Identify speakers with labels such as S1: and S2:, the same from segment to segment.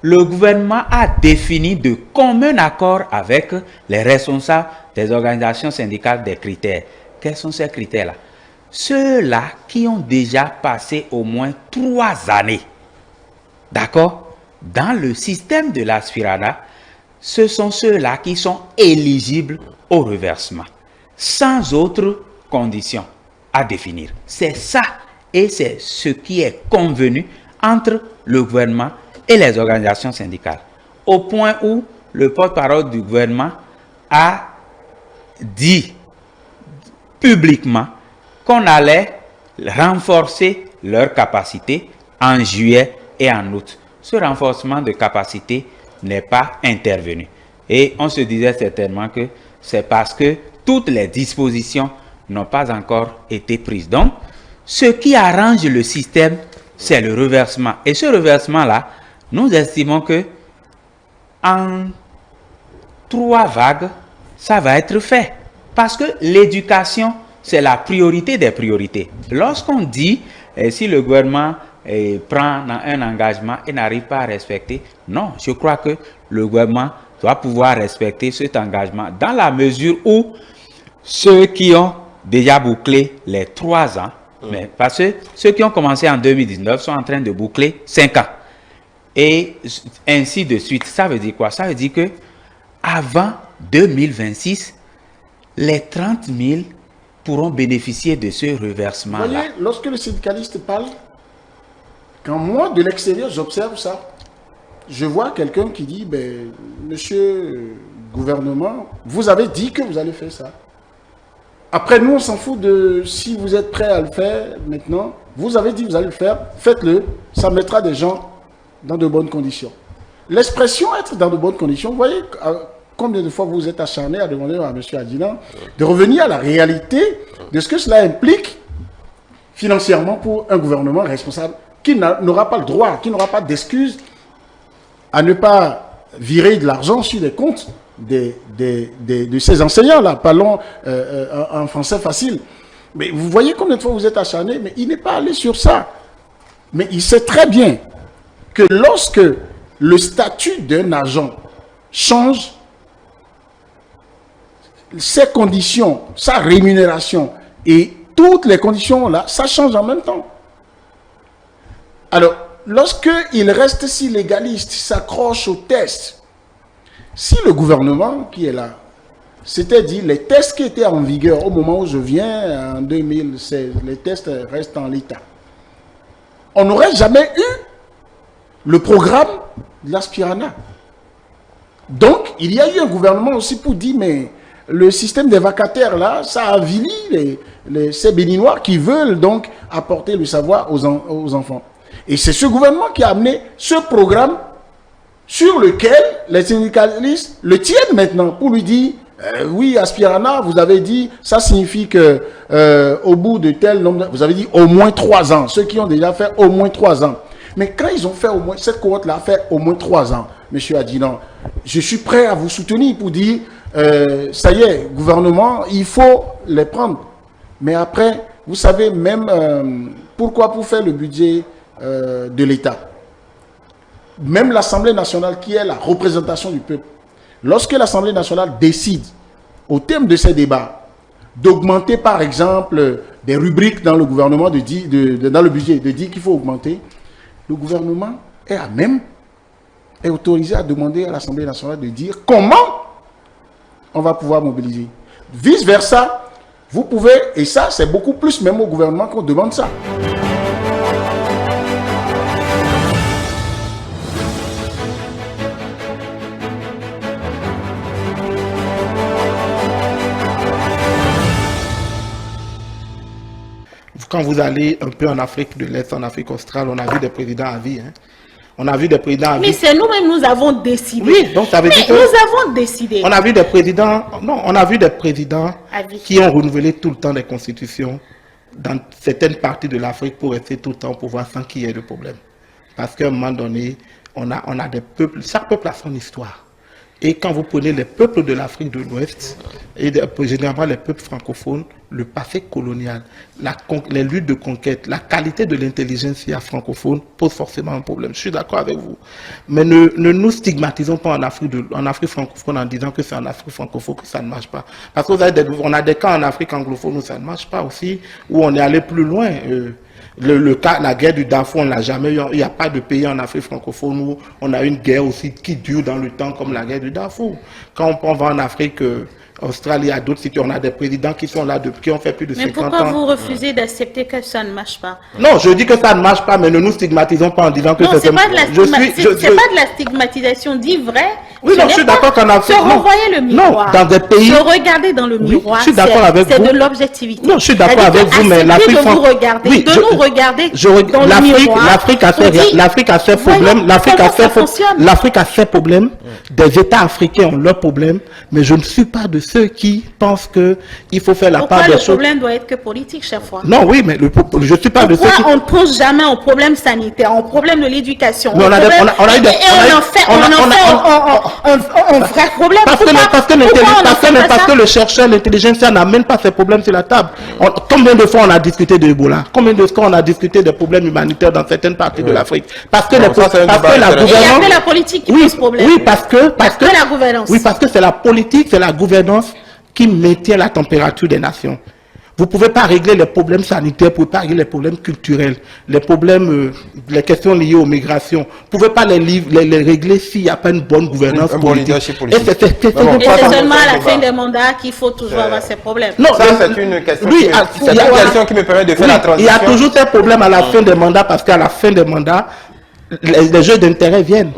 S1: le gouvernement a défini de commun accord avec les responsables des organisations syndicales des critères. Quels sont ces critères-là? Ceux-là qui ont déjà passé au moins 3 années, d'accord, dans le système de l'Aspirana, ce sont ceux-là qui sont éligibles au reversement, sans autre condition à définir. C'est ça, et c'est ce qui est convenu entre le gouvernement et les organisations syndicales. Au point où le porte-parole du gouvernement a dit publiquement qu'on allait renforcer leur capacité en juillet et en août. Ce renforcement de capacité n'est pas intervenu. Et on se disait certainement que c'est parce que toutes les dispositions n'ont pas encore été prises. Donc, ce qui arrange le système, c'est le reversement. Et ce reversement-là, nous estimons que en 3 vagues, ça va être fait. Parce que l'éducation, c'est la priorité des priorités. Lorsqu'on dit, si le gouvernement prend un engagement et n'arrive pas à respecter, non, je crois que le gouvernement doit pouvoir respecter cet engagement dans la mesure où ceux qui ont déjà bouclé les 3 ans, mais parce que ceux qui ont commencé en 2019 sont en train de boucler 5 ans. Et ainsi de suite. Ça veut dire quoi? Ça veut dire que avant 2026, les 30 000 pourront bénéficier de ce reversement-là.
S2: Vous voyez, lorsque le syndicaliste parle, quand moi, de l'extérieur, j'observe ça, je vois quelqu'un qui dit, ben, monsieur gouvernement, vous avez dit que vous allez faire ça. Après, nous, on s'en fout de si vous êtes prêt à le faire maintenant. Vous avez dit que vous allez le faire, faites-le. Ça mettra des gens dans de bonnes conditions. L'expression être dans de bonnes conditions, vous voyez combien de fois vous êtes acharné à demander à M. Adjilan de revenir à la réalité de ce que cela implique financièrement pour un gouvernement responsable qui n'aura pas le droit, qui n'aura pas d'excuse à ne pas virer de l'argent sur les comptes de ces enseignants-là. Parlons en français facile. Mais vous voyez combien de fois vous êtes acharné, mais il n'est pas allé sur ça. Mais il sait très bien que lorsque le statut d'un agent change, ses conditions, sa rémunération et toutes les conditions là, ça change en même temps. Alors, lorsqu'il reste si légaliste, s'accroche aux tests, si le gouvernement qui est là s'était dit les tests qui étaient en vigueur au moment où je viens, en 2016, les tests restent en l'état, on n'aurait jamais eu le programme de l'Aspirana. Donc, il y a eu un gouvernement aussi pour dire, mais le système des vacataires, là, ça avilit ces béninois qui veulent donc apporter le savoir aux enfants. Et c'est ce gouvernement qui a amené ce programme sur lequel les syndicalistes le tiennent maintenant pour lui dire, oui, Aspirana, vous avez dit, ça signifie que au bout de tel nombre, vous avez dit au moins 3 ans, ceux qui ont déjà fait au moins 3 ans. Mais quand ils ont fait au moins, cette cohorte-là a fait au moins 3 ans, M. Adjilan, je suis prêt à vous soutenir pour dire, ça y est, gouvernement, il faut les prendre. Mais après, vous savez même, pourquoi pour faire le budget de l'État, même l'Assemblée nationale qui est la représentation du peuple, lorsque l'Assemblée nationale décide, au terme de ces débats, d'augmenter par exemple des rubriques dans le gouvernement, dans le budget, de dire qu'il faut augmenter, le gouvernement est autorisé à demander à l'Assemblée nationale de dire comment on va pouvoir mobiliser. Vice versa, vous pouvez, et ça c'est beaucoup plus même au gouvernement qu'on demande ça.
S3: Quand vous allez un peu en Afrique de l'Est, en Afrique australe, on a vu des présidents à vie. Hein. On a vu des présidents à vie.
S4: Mais c'est nous-mêmes, nous avons décidé.
S3: Oui, donc ça veut dire que
S4: nous avons décidé.
S3: On a vu des présidents, non, on a vu des présidents qui ont renouvelé tout le temps les constitutions dans certaines parties de l'Afrique pour rester tout le temps au pouvoir sans qu'il y ait de problème. Parce qu'à un moment donné, on a des peuples, chaque peuple a son histoire. Et quand vous prenez les peuples de l'Afrique de l'Ouest, et généralement les peuples francophones, le passé colonial, les luttes de conquête, la qualité de l'intelligentsia francophone pose forcément un problème. Je suis d'accord avec vous. Mais ne nous stigmatisons pas en Afrique francophone en disant que c'est en Afrique francophone que ça ne marche pas. Parce qu'on a des cas en Afrique anglophone où ça ne marche pas aussi, où on est allé plus loin. La guerre du Darfour, on l'a jamais eu. Il n'y a pas de pays en Afrique francophone où on a une guerre aussi qui dure dans le temps comme la guerre du Darfour. Quand on va en Afrique, Australie, à d'autres sites, on a des présidents qui sont là qui ont fait plus de 50 ans.
S4: Mais pourquoi vous refusez d'accepter que ça ne marche pas?
S3: Non, je dis que ça ne marche pas, mais ne nous stigmatisons pas en disant que
S4: c'est pas de la stigmatisation, dit vrai.
S3: Oui, non, je suis d'accord qu'en Afrique.
S4: Se renvoyer le miroir.
S3: Non, dans des pays.
S4: Se regarder dans le miroir.
S3: Je suis d'accord avec vous.
S4: C'est de l'objectivité.
S3: Non, je suis d'accord avec vous, mais l'Afrique.
S4: De nous regarder dans le miroir.
S3: L'Afrique a ses problèmes. L'Afrique a ses problèmes. Des États africains ont leurs problèmes, mais je ne suis pas de ceux qui pensent que il faut faire la part des choses.
S4: Pourquoi le problème doit être que politique chaque fois?
S3: Non, oui, mais je suis pas de ceux qui.
S4: On ne pense jamais au problème sanitaire, au problème de l'éducation.
S3: On a eu des.
S4: Un vrai problème.
S3: Parce que le chercheur, l'intelligentsia n'amène pas ces problèmes sur la table. Combien de fois on a discuté de Ebola? Combien de fois on a discuté des problèmes humanitaires dans certaines parties de l'Afrique? Parce que la gouvernance.
S4: Il y a que la politique qui pose problème.
S3: Oui, parce que
S4: la gouvernance.
S3: Oui, parce que c'est la politique, c'est la gouvernance qui maintient la température des nations. Vous ne pouvez pas régler les problèmes sanitaires, vous ne pouvez pas régler les problèmes culturels, les problèmes, les questions liées aux migrations. Vous ne pouvez pas les régler s'il n'y a pas une bonne gouvernance politique. Et
S4: c'est seulement à la fin des mandats qu'il faut toujours avoir ces problèmes.
S5: Non, ça c'est une question, qui me permet de faire la transition.
S3: Il y a toujours ces problèmes à la fin des mandats parce qu'à la fin des mandats, les jeux d'intérêt viennent.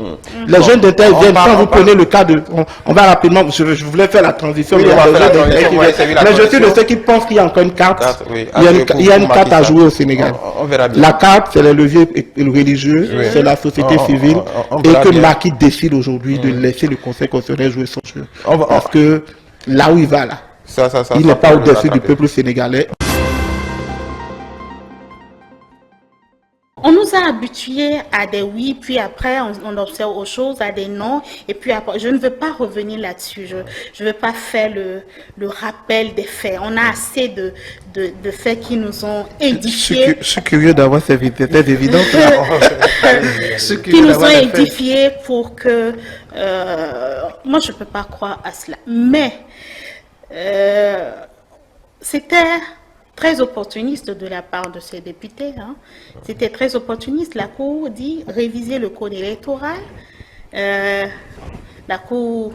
S3: Les jeux d'intérêt viennent. Quand vous prenez le cas de... On va rapidement... Je voulais faire la transition.
S5: Oui,
S3: mais je suis de ceux qui pensent qu'il y a encore une carte. Il y a une carte à jouer au Sénégal. La carte, c'est les leviers religieux, c'est la société civile. Et que Macky décide aujourd'hui de laisser le Conseil constitutionnel jouer son jeu. Parce que là où il va, là, il n'est pas au-dessus du peuple sénégalais.
S4: On nous a habitués à des oui, puis après on observe autre chose, à des non, et puis après, je ne veux pas revenir là-dessus, je ne veux pas faire le rappel des faits. On a assez de faits qui nous ont édifiés.
S3: Je suis curieux d'avoir ces évidences.
S4: Qui nous ont édifiés pour que... moi, je ne peux pas croire à cela. Mais c'était... très opportuniste de la part de ces députés. Hein. C'était très opportuniste. La Cour dit réviser le code électoral. La Cour,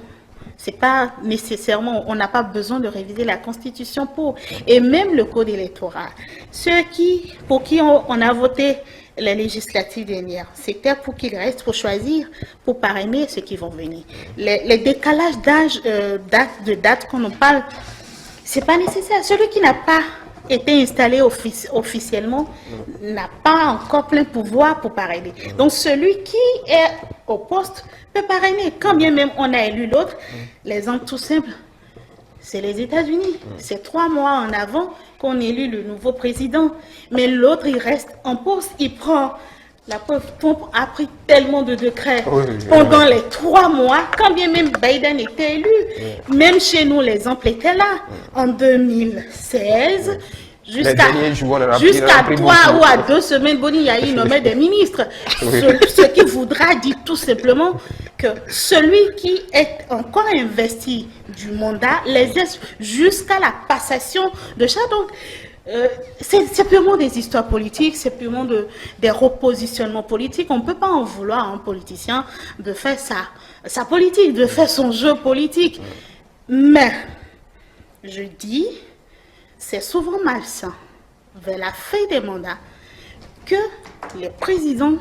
S4: c'est pas nécessairement, on n'a pas besoin de réviser la Constitution pour. Et même le code électoral. Pour qui on a voté les législatives dernières, c'était pour qu'ils restent, pour choisir, pour parrainer ceux qui vont venir. Les décalages d'âge, de date qu'on en parle, c'est pas nécessaire. Celui qui n'a pas été installé officiellement n'a pas encore plein pouvoir pour parrainer. Donc celui qui est au poste peut parrainer. Quand bien même on a élu l'autre, l'exemple tout simple, c'est les États-Unis. C'est 3 mois en avant qu'on élit le nouveau président. Mais l'autre, il reste en poste, il prend... La preuve, Trump a pris tellement de décrets pendant les 3 mois, quand bien même Biden était élu. Même chez nous, l'exemple était là. En 2016, jusqu'à 3 ou à 2 semaines, Boni a nommé des ministres. Ce qui voudra dire tout simplement que celui qui est encore investi du mandat les laisse jusqu'à la passation de ça. Donc, c'est purement des histoires politiques, c'est purement des repositionnements politiques. On ne peut pas en vouloir à un politicien de faire sa politique, de faire son jeu politique. Mais, je dis, c'est souvent malsain, vers la fin des mandats, que les présidents,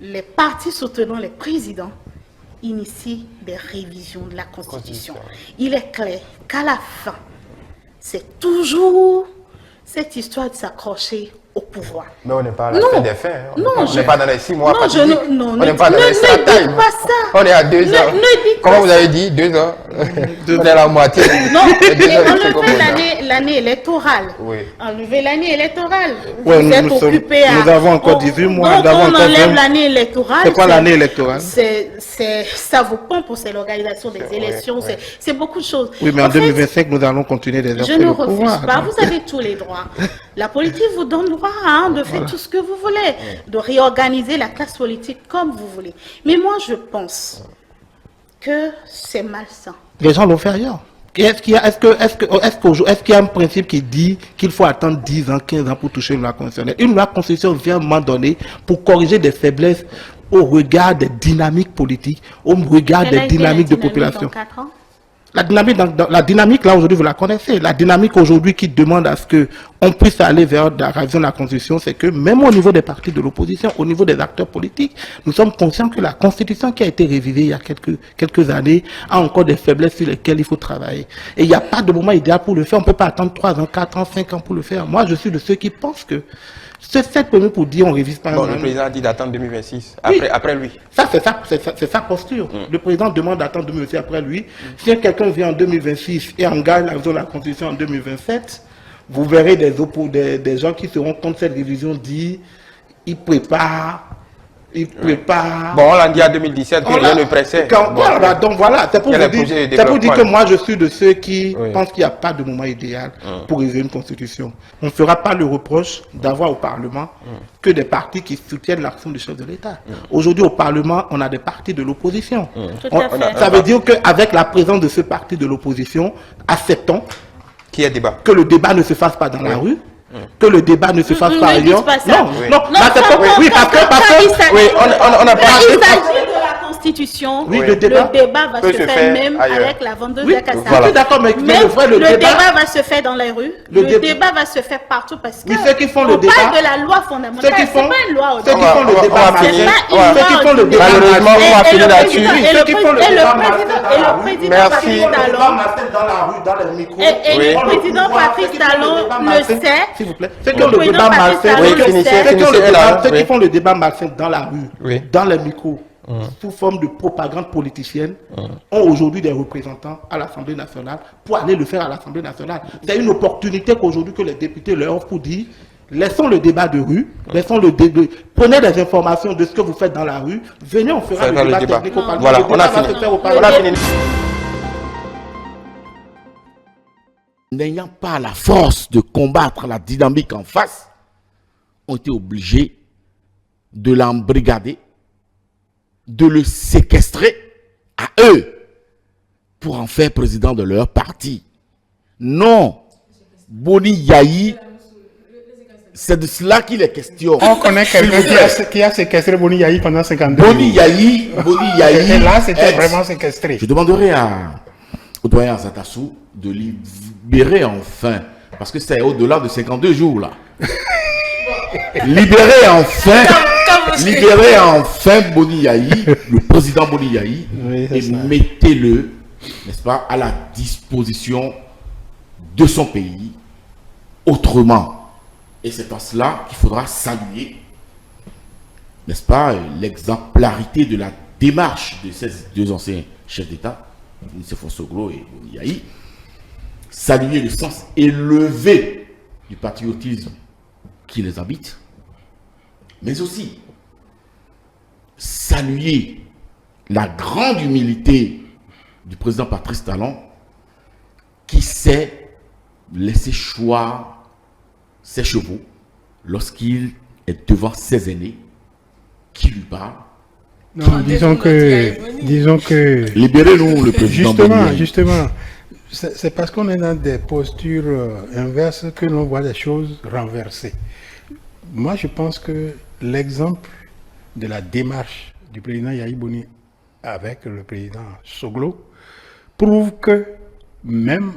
S4: les partis soutenant les présidents, initient des révisions de la Constitution. Il est clair qu'à la fin, c'est toujours cette histoire de s'accrocher au pouvoir. pouvoir.
S5: Mais on n'est pas à la
S4: Non.
S5: fin des fins. Hein.
S4: Non,
S5: On n'est pas dans les 6 mois.
S4: Non,
S5: fatidiques.
S4: non,
S5: On n'est pas dans les
S4: ne
S5: start
S4: dites
S5: time.
S4: pas ça.
S5: On est à 2 ans.
S4: Ne dites
S5: Comment
S4: pas
S5: vous
S4: ça.
S5: avez dit 2 ans. On est à la moitié.
S4: Non,
S5: Les 2 ans, c'est
S4: enlevez
S5: combien de temps?
S4: l'année électorale.
S5: Oui.
S4: Enlevez l'année électorale.
S3: Ouais,
S4: Vous êtes
S3: nous sommes-
S4: occupé à...
S3: nous avons encore 18 mois,
S4: Donc
S3: nous avons
S4: on
S3: encore
S4: enlève
S3: 20.
S4: l'année électorale.
S3: C'est quoi l'année électorale?
S4: Ça vous prend pour c'est l'organisation des élections. C'est beaucoup de choses.
S3: Oui, mais en
S4: fait,
S3: 2025, nous allons continuer
S4: je
S3: d'exercer
S4: ne
S3: le
S4: refuse
S3: pouvoir.
S4: pas. Vous avez tous les droits. La politique vous donne droit de faire tout ce que vous voulez, de réorganiser la classe politique comme vous voulez. Mais moi, je pense que c'est malsain.
S3: Les gens l'ont fait ailleurs. Est-ce qu'il y a un principe qui dit qu'il faut attendre 10 ans, 15 ans pour toucher une loi constitutionnelle? Une loi constitutionnelle vient à un moment donné pour corriger des faiblesses au regard des dynamiques politiques, au regard
S4: Quelle a
S3: des
S4: été la
S3: dynamiques de
S4: dynamique
S3: population.
S4: dans 4 ans?
S3: La dynamique, là, aujourd'hui, vous la connaissez. La dynamique, aujourd'hui, qui demande à ce que on puisse aller vers la révision de la Constitution, c'est que même au niveau des partis de l'opposition, au niveau des acteurs politiques, nous sommes conscients que la Constitution qui a été révisée il y a quelques années a encore des faiblesses sur lesquelles il faut travailler. Et il n'y a pas de moment idéal pour le faire. On ne peut pas attendre 3 ans, 4 ans, 5 ans pour le faire. Moi, je suis de ceux qui pensent que c'est cette première pour dire on révise pas.
S5: Bon,
S3: un
S5: le
S3: an.
S5: président a dit d'attendre 2026.
S3: Oui.
S5: Après lui.
S3: Ça, c'est sa posture. Le président demande d'attendre 2026 après lui. Si quelqu'un vient en 2026 et engage la révision de la Constitution en 2027, vous verrez des gens qui seront contre cette révision dire ils préparent.
S5: Bon, on l'a dit en 2017 que rien ne pressait.
S3: Voilà, donc voilà, c'est pour,
S5: Il y a
S3: vous
S5: des
S3: dire,
S5: projets de
S3: c'est pour dire que
S5: développement.
S3: moi je suis de ceux qui
S5: Oui.
S3: pensent qu'il n'y a pas de moment idéal pour réviser une constitution. On ne fera pas le reproche d'avoir au Parlement que des partis qui soutiennent l'action du chef de l'État. Aujourd'hui au Parlement, on a des partis de l'opposition.
S4: Tout à fait.
S3: Ça veut dire qu'avec la présence de ce parti de l'opposition, acceptons
S5: Qui est débat?
S3: que le débat ne se fasse pas dans la rue, que le débat ne se fasse
S4: Ne
S3: pas
S4: dites
S3: ailleurs.
S4: pas ça.
S3: Non,
S5: Oui.
S3: non,
S4: Non,
S3: n'acceptons-
S4: ça,
S3: oui, parce que,
S5: Oui, on a
S4: Quand
S5: pas.
S4: il s'agit de la Constitution,
S3: Oui,
S4: le
S3: le
S4: débat
S3: débat
S4: va
S5: peut
S4: se
S5: se
S4: faire
S5: faire
S4: même
S5: ailleurs.
S4: avec la vendeuse
S3: oui,
S4: de cassave.
S3: je suis d'accord, mais
S4: Mais
S3: le débat,
S4: va se faire dans les rues.
S3: Le
S4: Le
S3: débat-
S4: débat va se faire partout parce que
S3: Oui, ceux qui font le
S4: on parle
S3: débat-
S4: de la loi fondamentale.
S3: ceux qui font-
S4: C'est pas une loi
S3: ceux qui
S4: ordinaire.
S3: font le
S5: on
S3: débat
S5: va
S3: malsain,
S5: finir.
S4: C'est pas une
S3: ceux qui
S4: loi
S3: font le débat
S4: ordinaire.
S5: Malheureusement, on va
S4: Et
S5: finir
S4: le
S5: là-dessus.
S4: président-
S3: Ceux qui font le
S4: et le
S3: débat
S4: président-
S3: malsain
S4: et
S3: dans la
S4: le
S3: rue.
S4: président
S5: Merci.
S4: Patrice
S3: le débat
S4: Talon.
S3: malsain dans la rue, dans les micros.
S4: Et le
S3: Ont
S4: président
S3: pouvoir,
S4: Patrice
S3: ceux qui font le
S4: Talon
S3: débat
S4: le
S3: malsain,
S4: sait.
S3: s'il vous plaît. Ceux qui ont
S4: Le
S3: le débat
S4: président Patrice
S3: malsain,
S4: Talon
S5: Oui,
S4: le
S5: finissez,
S4: sait.
S3: ceux qui ont le
S5: finissez
S3: débat-
S5: là,
S3: ceux qui
S5: oui.
S3: font le débat malsain dans la rue,
S5: Oui.
S3: dans les micros, sous forme de propagande politicienne, ont aujourd'hui des représentants à l'Assemblée nationale pour aller le faire à l'Assemblée nationale. C'est une opportunité qu'aujourd'hui que les députés leur offrent pour dire laissons le débat de rue, prenez des informations de ce que vous faites dans la rue, venez, on fera
S5: Faire
S3: le
S5: le
S3: débat
S5: débat.
S3: technique au Parlement.
S5: Voilà,
S3: Le
S5: on
S3: débat
S5: a
S3: va
S5: fini.
S3: se faire au
S5: On a
S3: Parlement.
S5: fini.
S6: N'ayant pas la force de combattre la dynamique en face, ont été obligés de l'embrigader, de le séquestrer à eux pour en faire président de leur parti. Non, Boni Yahi, c'est de cela qu'il est question.
S7: On connaît quelqu'un
S6: S'il vous plaît.
S7: qui a séquestré Boni Yahi pendant 52
S6: Boni
S7: jours.
S6: Yahi,
S7: Et là, c'était
S6: est-
S7: vraiment séquestré.
S6: Je demanderai au doyen Azatassou de libérer enfin, parce que c'est au-delà de 52 jours là. Libérer enfin Boni Yahi, le président Boni Yahi,
S7: Oui, c'est
S6: et
S7: ça.
S6: mettez-le, n'est-ce pas, à la disposition de son pays autrement. Et c'est en cela qu'il faudra saluer, n'est-ce pas, l'exemplarité de la démarche de ces deux anciens chefs d'État, Nicéphore Soglo et Boni Yahi, saluer le sens élevé du patriotisme qui les habite, mais aussi saluer la grande humilité du président Patrice Talon qui sait laisser choir ses chevaux lorsqu'il est devant ses aînés qui lui parlent.
S7: Non, disons que
S6: Libérez-nous le président Boni Yahi.
S7: justement, c'est parce qu'on est dans des postures inverses que l'on voit les choses renversées. Moi, je pense que l'exemple de la démarche du président Yahi Boni avec le président Soglo prouve que même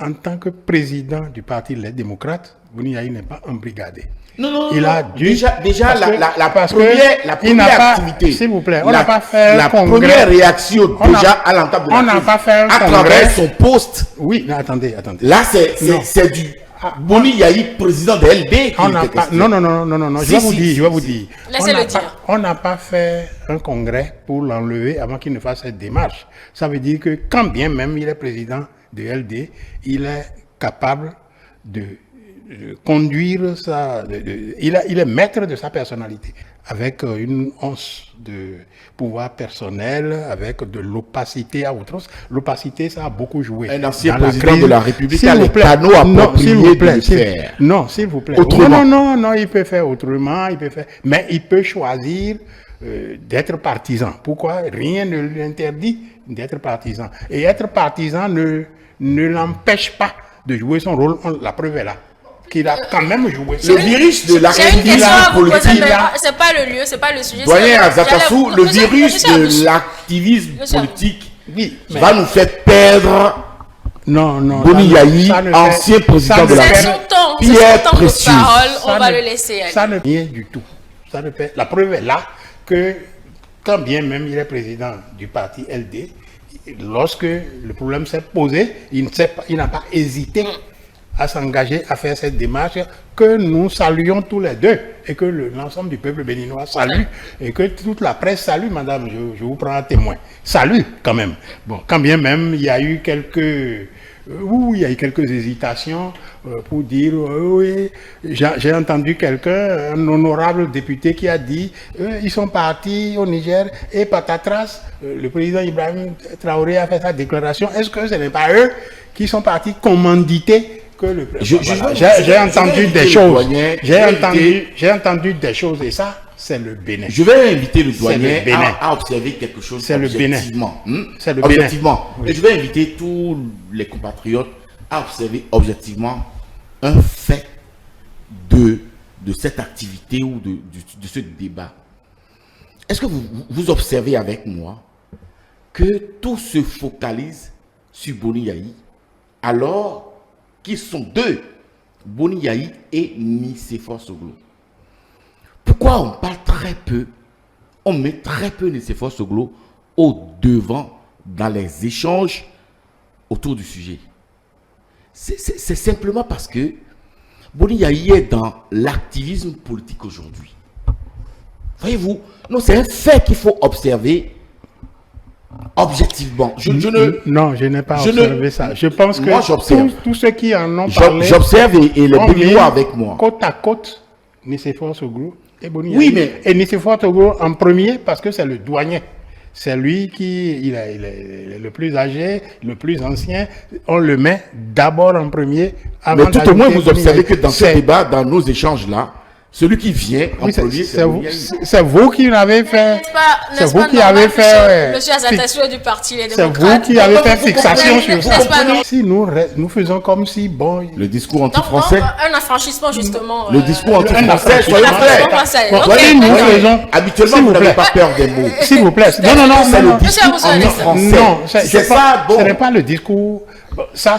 S7: en tant que président du parti Les Démocrates, Boni Yahi n'est pas embrigadé.
S6: Non,
S7: Il a dû
S6: déjà
S7: parce que-
S6: la
S7: parce que
S6: première
S7: il n'a pas-
S6: activité,
S7: s'il vous plaît, on
S6: la-
S7: n'a pas fait
S6: la
S7: un congrès.
S6: première réaction
S7: On
S6: déjà
S7: n'a-
S6: à l'entame de
S7: on
S6: la
S7: n'a
S6: crise,
S7: pas fait un
S6: à
S7: congrès.
S6: travers son poste.
S7: Oui, mais attendez.
S6: Là,
S7: Non.
S6: c'est du Boni Yahi, président de LD.
S7: On n'a pas, non, je vais vous dire.
S8: Laissez-le dire.
S7: On n'a pas fait un congrès pour l'enlever avant qu'il ne fasse cette démarche. Ça veut dire que quand bien même il est président de LD, il est capable de conduire il est maître de sa personnalité, avec une once de pouvoir personnel, avec de l'opacité à outrance. L'opacité, ça a beaucoup joué.
S6: Un ancien
S7: dans
S6: président de la République
S7: S'il
S6: a
S7: vous
S6: les
S7: plaît.
S6: canaux appropriés de le faire.
S7: Non, s'il vous plaît.
S6: Autrement.
S7: Non, il peut faire autrement, mais il peut choisir d'être partisan. Pourquoi? Rien ne lui interdit d'être partisan. Et être partisan ne l'empêche pas de jouer son rôle. La preuve est là. Qu'il a quand même joué.
S6: Le virus de la
S8: J'ai une question à vous poser,
S6: politique.
S8: mais c'est pas le lieu, c'est pas le sujet.
S6: Doyen Azakassou, le
S8: Monsieur
S6: virus
S8: Abouchi.
S6: de l'activisme
S8: Monsieur
S6: politique
S7: Oui, mais-
S6: va nous faire perdre
S7: Non.
S6: Boni Yahi,
S7: ça ne fait-
S6: ancien président
S7: ça
S6: de
S7: ne
S6: la
S7: fait-
S8: C'est son temps, c'est
S6: Pierre
S8: son temps de
S6: précieux.
S8: parole,
S7: Ça
S8: on va
S7: ne-
S8: le laisser aller.
S7: Ça ne rien du tout. Ça ne fait, la preuve est là que, quand bien même il est président du parti LD, lorsque le problème s'est posé, il n'a pas hésité à s'engager à faire cette démarche que nous saluons tous les deux et que l'ensemble du peuple béninois salue et que toute la presse salue, madame, je vous prends à témoin. Salue quand même. Bon, quand bien même il y a eu quelques hésitations pour dire oui, j'ai entendu quelqu'un, un honorable député qui a dit ils sont partis au Niger et patatras, le président Ibrahim Traoré a fait sa déclaration. Est-ce que ce n'est pas eux qui sont partis commanditer que le président... J'ai entendu des choses. J'ai entendu des choses et ça, c'est le Bénin.
S6: Je vais inviter le
S7: C'est le
S6: doyen
S7: Bénin.
S6: à observer quelque chose
S7: C'est le Bénin.
S6: objectivement.
S7: C'est le
S6: Objectivement.
S7: Bénin. Oui.
S6: Et je vais inviter tous les compatriotes à observer objectivement un fait de cette activité ou de ce débat. Est-ce que vous observez avec moi que tout se focalise sur Boni Yahi alors qu'ils sont deux, Boni Yahi et Nicéphore Soglo? Pourquoi on parle très peu, on met très peu Nicéphore Soglo au devant dans les échanges autour du sujet? C'est simplement parce que Boni Yahi est dans l'activisme politique aujourd'hui. Voyez-vous, non, c'est un fait qu'il faut observer objectivement.
S7: Non, je n'ai pas
S6: je
S7: observé ça. Je pense
S6: Moi,
S7: que
S6: j'observe.
S7: tous ceux qui en ont parlé...
S6: J'observe et les
S7: ont mis
S6: Béninois avec moi.
S7: Côte à côte, Nicéphore Soglo et Boni
S6: Oui,
S7: Yahi.
S6: mais-
S7: Et Nicéphore Soglo en premier parce que c'est le douanier. C'est lui il est le plus âgé, le plus ancien. On le met d'abord en premier. Avant
S6: Mais tout au moins,
S7: d'ajouter
S6: vous observez
S7: Boni Yahi.
S6: que dans ce débat, dans nos échanges-là, celui qui vient en
S7: Oui,
S6: premier, c'est Boni Yahi.
S7: c'est vous qui l'avez fait.
S8: N'est-ce pas
S7: C'est vous qui
S8: normal,
S7: avez fait.
S8: Monsieur Azakassou est du parti Les
S7: C'est
S8: Démocrates.
S7: vous qui avez fait
S8: Vous
S7: fixation
S8: comprenez,
S7: sur
S8: n'est-ce
S7: ça.
S8: pas, non?
S7: Si nous faisons comme si, bon,
S6: Le discours
S8: Donc,
S6: anti-français,
S8: un affranchissement, justement.
S6: le discours anti-français,
S7: affranchissement.
S6: soyez
S8: Un
S6: clairs.
S8: affranchissement français.
S7: Bon,
S8: Ok,
S7: voyez, nous
S8: d'accord.
S7: faisons.
S6: Habituellement,
S7: S'il
S6: vous
S7: vous
S6: n'avez
S7: plaît.
S6: pas peur des mots.
S7: S'il vous plaît. Non,
S6: C'est le
S8: Monsieur
S6: discours
S8: Aboussou, laissez.
S6: anti-français.
S7: Non,
S6: C'est pas bon.
S7: Ce n'est pas le discours. Bon, ça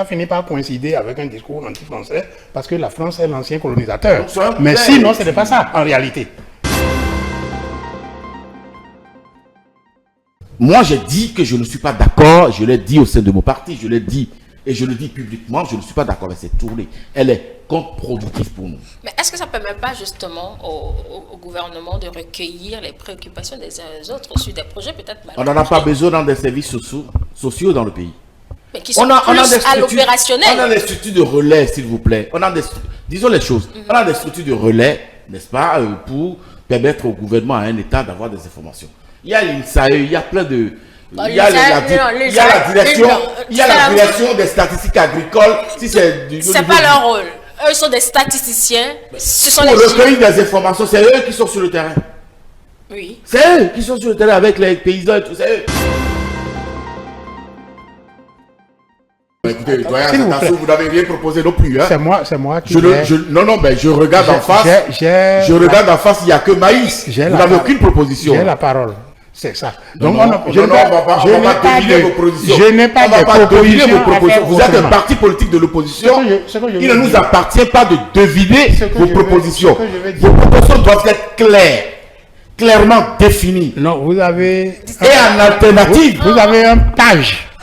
S7: finit par coïncider avec un discours anti-français parce que la France est l'ancien colonisateur.
S6: Donc, soyons
S7: Mais
S6: clairs.
S7: sinon, ce n'est pas ça en réalité.
S6: Moi, j'ai dit que je ne suis pas d'accord. Je l'ai dit au sein de mon parti. Je l'ai dit et je le dis publiquement. Je ne suis pas d'accord avec cette tournée. Elle est contre-productive pour nous.
S8: Mais est-ce que ça ne permet pas justement au gouvernement de recueillir les préoccupations des uns et des autres sur des projets peut-être mal
S6: On n'en a pas besoin dans des services sociaux dans le pays.
S8: mais qui sont
S6: On a
S8: plus
S6: des
S8: à
S6: structures, on a
S8: l'opérationnel.
S6: des structures de relais, s'il vous plaît. Disons les choses. On a des structures de relais, n'est-ce pas, pour permettre au gouvernement, à un État, d'avoir des informations. Il y a l'INSAE, il y a plein de... Il y a la direction des statistiques agricoles. Si c'est du...
S8: C'est pas leur rôle. Eux sont des statisticiens. Ce sont
S6: Pour
S8: les
S6: recueillir des informations, c'est eux qui sont sur le terrain.
S8: Oui.
S6: C'est eux qui sont sur le terrain avec les paysans et tout, c'est eux. Écoutez, doyen
S7: S'il vous plaît.
S6: Azakassou, vous n'avez rien proposé non plus. Hein.
S7: C'est moi qui.
S6: Non, mais je regarde en face. Je regarde en face, il n'y a que maïs. Vous n'avez aucune proposition.
S7: J'ai la parole. C'est ça.
S6: Donc,
S7: on va pas
S6: deviner vos propositions.
S7: Je n'ai pas
S6: On va
S7: de
S6: pas deviner
S7: propositions
S6: vos propositions.
S7: à
S6: Vous
S7: faire
S6: êtes un
S7: autrement.
S6: parti politique de l'opposition.
S7: Ce que je
S6: Il
S7: veux
S6: ne nous
S7: dire.
S6: appartient pas de deviner
S7: Ce que
S6: vos
S7: je veux-
S6: propositions.
S7: ce que je veux dire.
S6: Vos propositions doivent être claires, clairement définies.
S7: Non, vous avez.
S6: Et en alternative,
S7: Vous avez un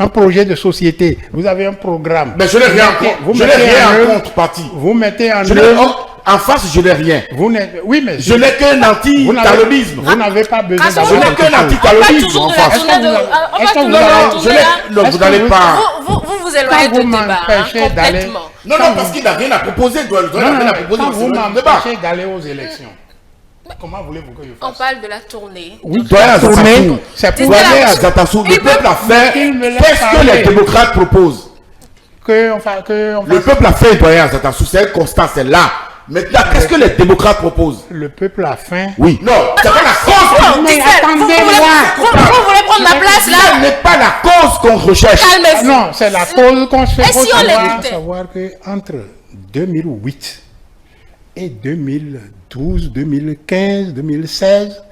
S7: un projet de société, vous avez un programme.
S6: Mais je n'ai rien en contrepartie.
S7: Vous mettez en
S6: en face, je n'ai rien.
S7: Oui, mais
S6: je n'ai qu'un anti-terrorisme.
S7: Vous n'avez pas besoin
S6: d'avoir. Je n'ai qu'un anti-terrorisme en face. Non, vous n'allez pas.
S8: Vous éloignez de débat complètement.
S6: Non, parce qu'il n'a rien à proposer. Il n'a rien à proposer.
S7: Vous m'empêchez d'aller aux élections. Comment voulez-vous que je fasse?
S8: On parle de la tournée.
S7: Oui, la tournée, c'est pour
S6: aller à Zatassou. Le peuple a fait. Qu'est-ce que les démocrates proposent? Le peuple a fait doyen à Zatassou. C'est un constat, c'est là. Maintenant, qu'est-ce que les démocrates proposent?
S7: Le peuple a faim.
S6: Oui. Non, c'est pas la cause.
S8: Mais attendez-moi. Vous voulez prendre ma place là?
S6: Ce n'est pas la cause qu'on recherche.
S8: Calmez-vous.
S7: Non, c'est la cause qu'on se fait.
S8: Et si on l'écoutait?
S7: Savoir qu'entre 2008 et 2012, 2015, 2016,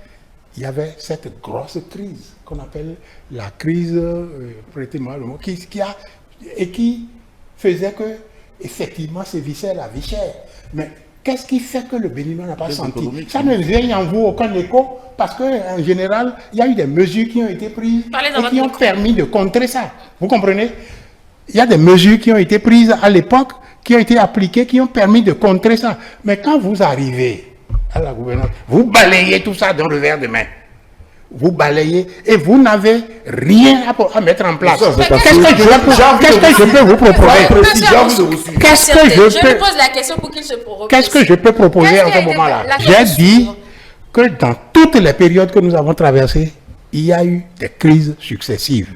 S7: il y avait cette grosse crise qu'on appelle la crise, prêtez-moi le mot, qui faisait que, effectivement, sévissait la vie chère. Mais qu'est-ce qui fait que le Béninois n'a pas senti? Ça ne vient en vous aucun écho, parce qu'en général, il y a eu des mesures qui ont été prises et qui ont permis de contrer ça. Vous comprenez? Il y a des mesures qui ont été prises à l'époque, qui ont été appliquées, qui ont permis de contrer ça. Mais quand vous arrivez à la gouvernance, vous balayez tout ça d'un revers de main. Vous balayez et vous n'avez rien à mettre en place. Qu'est-ce que je peux vous proposer?
S8: Je lui pose la question pour qu'il se propose.
S7: Qu'est-ce que je peux proposer en ce moment-là? J'ai dit que dans toutes les périodes que nous avons traversées, il y a eu des crises successives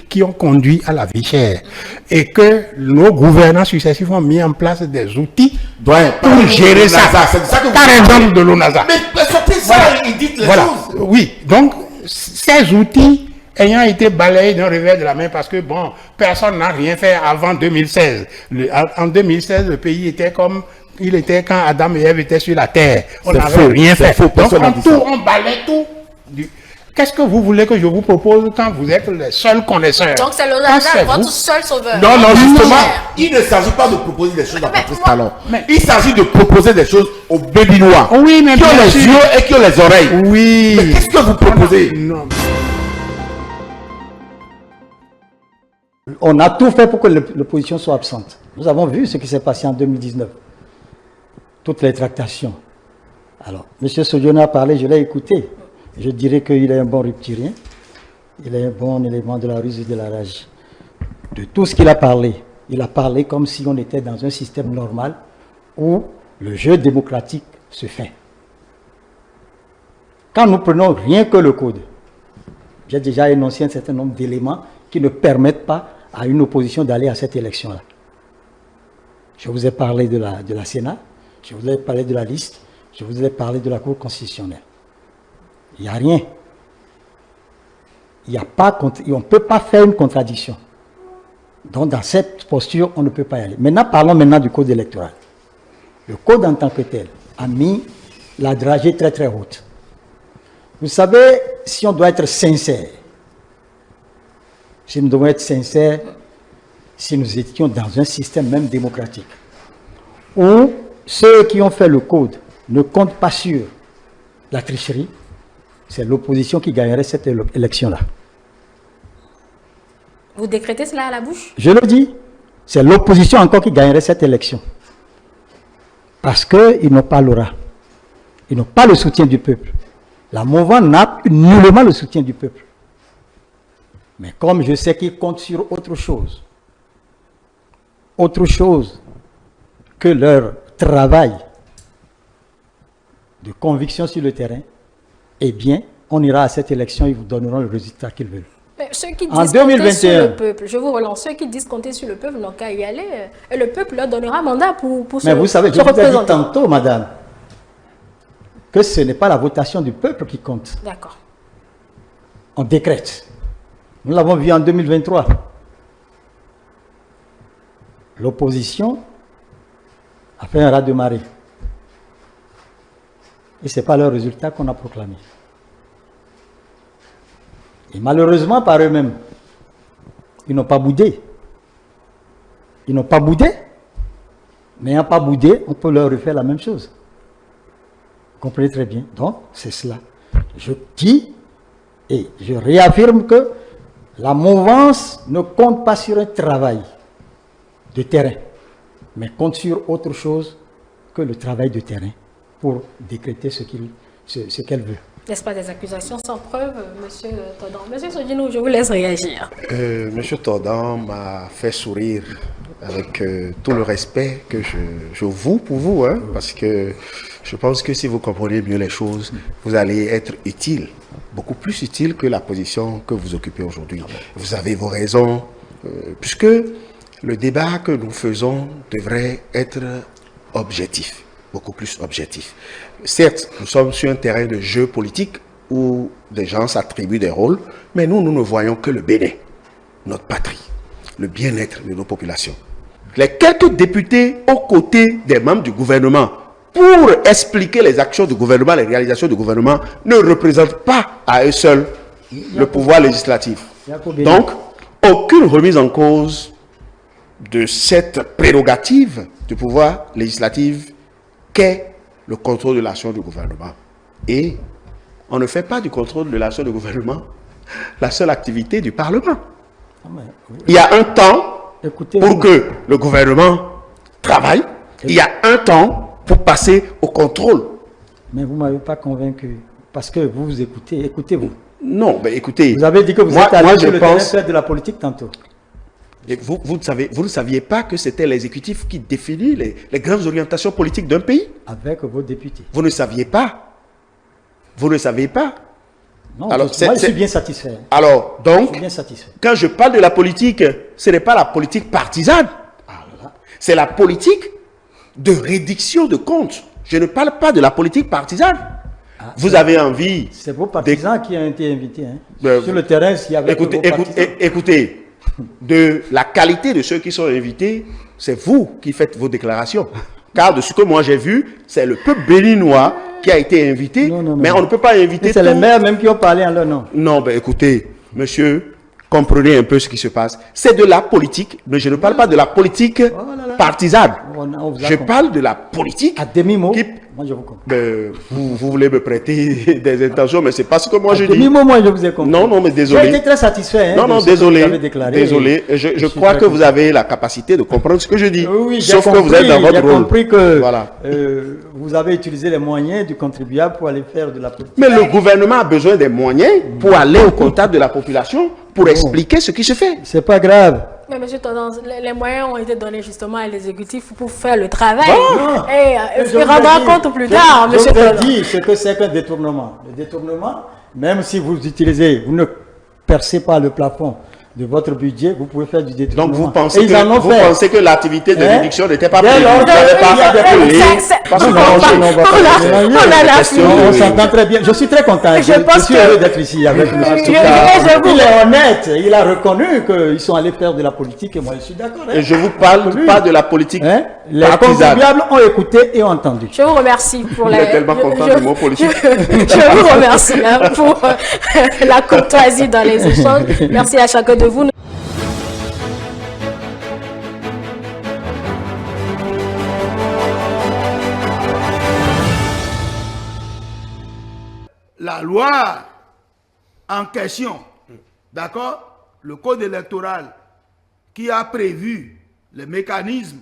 S7: qui ont conduit à la vie chère et que nos gouvernants successifs ont mis en place des outils pour gérer ça. Par exemple de l'ONASA.
S6: Mais sortez ça, ils disent les choses.
S7: Oui, donc ces outils ayant été balayés d'un revers de la main parce que bon, personne n'a rien fait avant 2016. En 2016, le pays était comme il était quand Adam et Ève étaient sur la terre. On n'avait rien fait. Donc on balaye tout. Qu'est-ce que vous voulez que je vous propose quand vous êtes les seuls connaisseurs?
S8: Donc c'est l'ONASA, votre seul sauveur.
S6: Non, justement, il ne s'agit pas de proposer des choses à Patrice Talon. Il s'agit de proposer des choses aux Béninois qui ont les yeux et qui ont les oreilles.
S7: Oui.
S6: Mais qu'est-ce que vous proposez?
S9: On a tout fait pour que l'opposition soit absente. Nous avons vu ce qui s'est passé en 2019. Toutes les tractations. Alors, M. Sodiona a parlé, je l'ai écouté. Je dirais qu'il est un bon rupturien. Il est un bon élément de la ruse et de la rage. De tout ce qu'il a parlé, il a parlé comme si on était dans un système normal où le jeu démocratique se fait. Quand nous prenons rien que le code, j'ai déjà énoncé un certain nombre d'éléments qui ne permettent pas à une opposition d'aller à cette élection-là. Je vous ai parlé de la Sénat, je vous ai parlé de la liste, je vous ai parlé de la Cour constitutionnelle. Il n'y a rien. On ne peut pas faire une contradiction. Donc dans cette posture, on ne peut pas y aller. Maintenant, parlons du code électoral. Le code en tant que tel a mis la dragée très très haute. Vous savez, si on doit être sincère, si nous devons être sincères, si nous étions dans un système même démocratique, où ceux qui ont fait le code ne comptent pas sur la tricherie, c'est l'opposition qui gagnerait cette élection-là.
S8: Vous décrétez cela à la bouche?
S9: Je le dis, c'est l'opposition encore qui gagnerait cette élection. Parce qu'ils n'ont pas l'aura. Ils n'ont pas le soutien du peuple. La mouvance n'a nullement le soutien du peuple. Mais comme je sais qu'ils comptent sur autre chose que leur travail de conviction sur le terrain, eh bien, on ira à cette élection, ils vous donneront le résultat qu'ils veulent.
S8: Mais ceux qui disent compter sur le peuple, je vous relance, ceux qui disent compter sur le peuple n'ont qu'à y aller, et le peuple leur donnera mandat pour se représenter.
S9: Mais vous savez, je vous ai dit tantôt, madame, que ce n'est pas la votation du peuple qui compte.
S8: D'accord.
S9: On décrète. Nous l'avons vu en 2023. L'opposition a fait un raz-de-marée. Et ce n'est pas le résultat qu'on a proclamé. Et malheureusement, par eux-mêmes, ils n'ont pas boudé. Ils n'ont pas boudé. N'ayant pas boudé, on peut leur refaire la même chose. Vous comprenez très bien. Donc, c'est cela. Je dis et je réaffirme que La mouvance ne compte pas sur un travail de terrain, mais compte sur autre chose que le travail de terrain pour décréter ce qu'elle veut.
S8: N'est-ce pas des accusations sans preuve, Monsieur Tordant? Monsieur Sodinou, je vous laisse réagir.
S10: Monsieur Tordant m'a fait sourire avec tout le respect que je voue pour vous, hein, parce que je pense que si vous comprenez mieux les choses, vous allez être utile, beaucoup plus utile que la position que vous occupez aujourd'hui. Vous avez vos raisons, puisque le débat que nous faisons devrait être objectif, beaucoup plus objectif. Certes, nous sommes sur un terrain de jeu politique où des gens s'attribuent des rôles, mais nous ne voyons que le Bénin, notre patrie, le bien-être de nos populations. Les quelques députés aux côtés des membres du gouvernement pour expliquer les actions du gouvernement, les réalisations du gouvernement, ne représentent pas à eux seuls le pouvoir législatif. Donc, aucune remise en cause de cette prérogative du pouvoir législatif qu'est le contrôle de l'action du gouvernement. Et on ne fait pas du contrôle de l'action du gouvernement la seule activité du Parlement. Il y a un temps pour que le gouvernement travaille, il y a un temps pour passer au contrôle.
S9: Mais vous ne m'avez pas convaincu, parce que vous vous écoutez, écoutez-vous.
S10: Non, mais écoutez...
S9: Vous avez dit que vous êtes allé sur le terrain faire de la politique tantôt.
S10: Et vous ne saviez pas que c'était l'exécutif qui définit les grandes orientations politiques d'un pays?
S9: Avec vos députés.
S10: Vous ne saviez pas? Vous ne saviez pas?
S9: Non, alors, moi je suis bien satisfait.
S10: Alors, donc,
S9: je suis bien satisfait.
S10: Quand je parle de la politique, ce n'est pas la politique partisane. C'est la politique de réduction de comptes. Je ne parle pas de la politique partisane. Vous avez envie...
S9: C'est vos partisans qui ont été invités. Hein. Sur le terrain, s'il y avait
S10: écoutez, de la qualité de ceux qui sont invités, c'est vous qui faites vos déclarations. Car de ce que moi j'ai vu, c'est le peuple béninois qui a été invité, mais on ne peut pas inviter...
S9: C'est les maires même qui ont parlé en leur nom.
S10: Non, ben écoutez, monsieur, comprenez un peu ce qui se passe. C'est de la politique, mais je ne parle pas de la politique partisane. Je parle de la politique...
S9: À demi-mot, moi je vous comprends.
S10: Vous voulez me prêter des intentions, mais c'est pas ce que moi je dis.
S9: Demi-mot, moi je vous ai compris.
S10: Non, mais désolé.
S9: J'ai été très satisfait.
S10: Non, désolé. Désolé. Je crois que vous avez la capacité de comprendre ce que je dis.
S9: Oui,
S10: sauf que vous êtes dans votre rôle.
S9: J'ai compris que vous avez utilisé les moyens du contribuable pour aller faire de la politique.
S10: Mais le gouvernement a besoin des moyens pour aller au contact de la population, pour expliquer ce qui se fait.
S9: C'est pas grave.
S8: Mais monsieur Tendance, les moyens ont été donnés justement à l'exécutif pour faire le travail. Et rendra compte plus tard, monsieur Tendance.
S9: Je vous ai dit ce que c'est qu'un détournement. Le détournement, même si vous utilisez, vous ne percez pas le plafond de votre budget, vous pouvez faire du détournement.
S10: Donc vous pensez que l'activité de réduction n'était pas prévue?
S9: On s'entend très bien. Je suis très content. Je suis heureux d'être ici avec M. Souka. Il est honnête. Il a reconnu qu'ils sont allés faire de la politique et moi je suis d'accord.
S10: Et je vous parle pas de la politique
S9: Les contribuables ont écouté et ont entendu.
S8: Je vous remercie pour
S10: la... tellement content du mot politique.
S8: Je vous remercie pour la courtoisie dans les échanges. Merci à chacun de vous.
S2: La loi en question, d'accord, le code électoral qui a prévu les mécanismes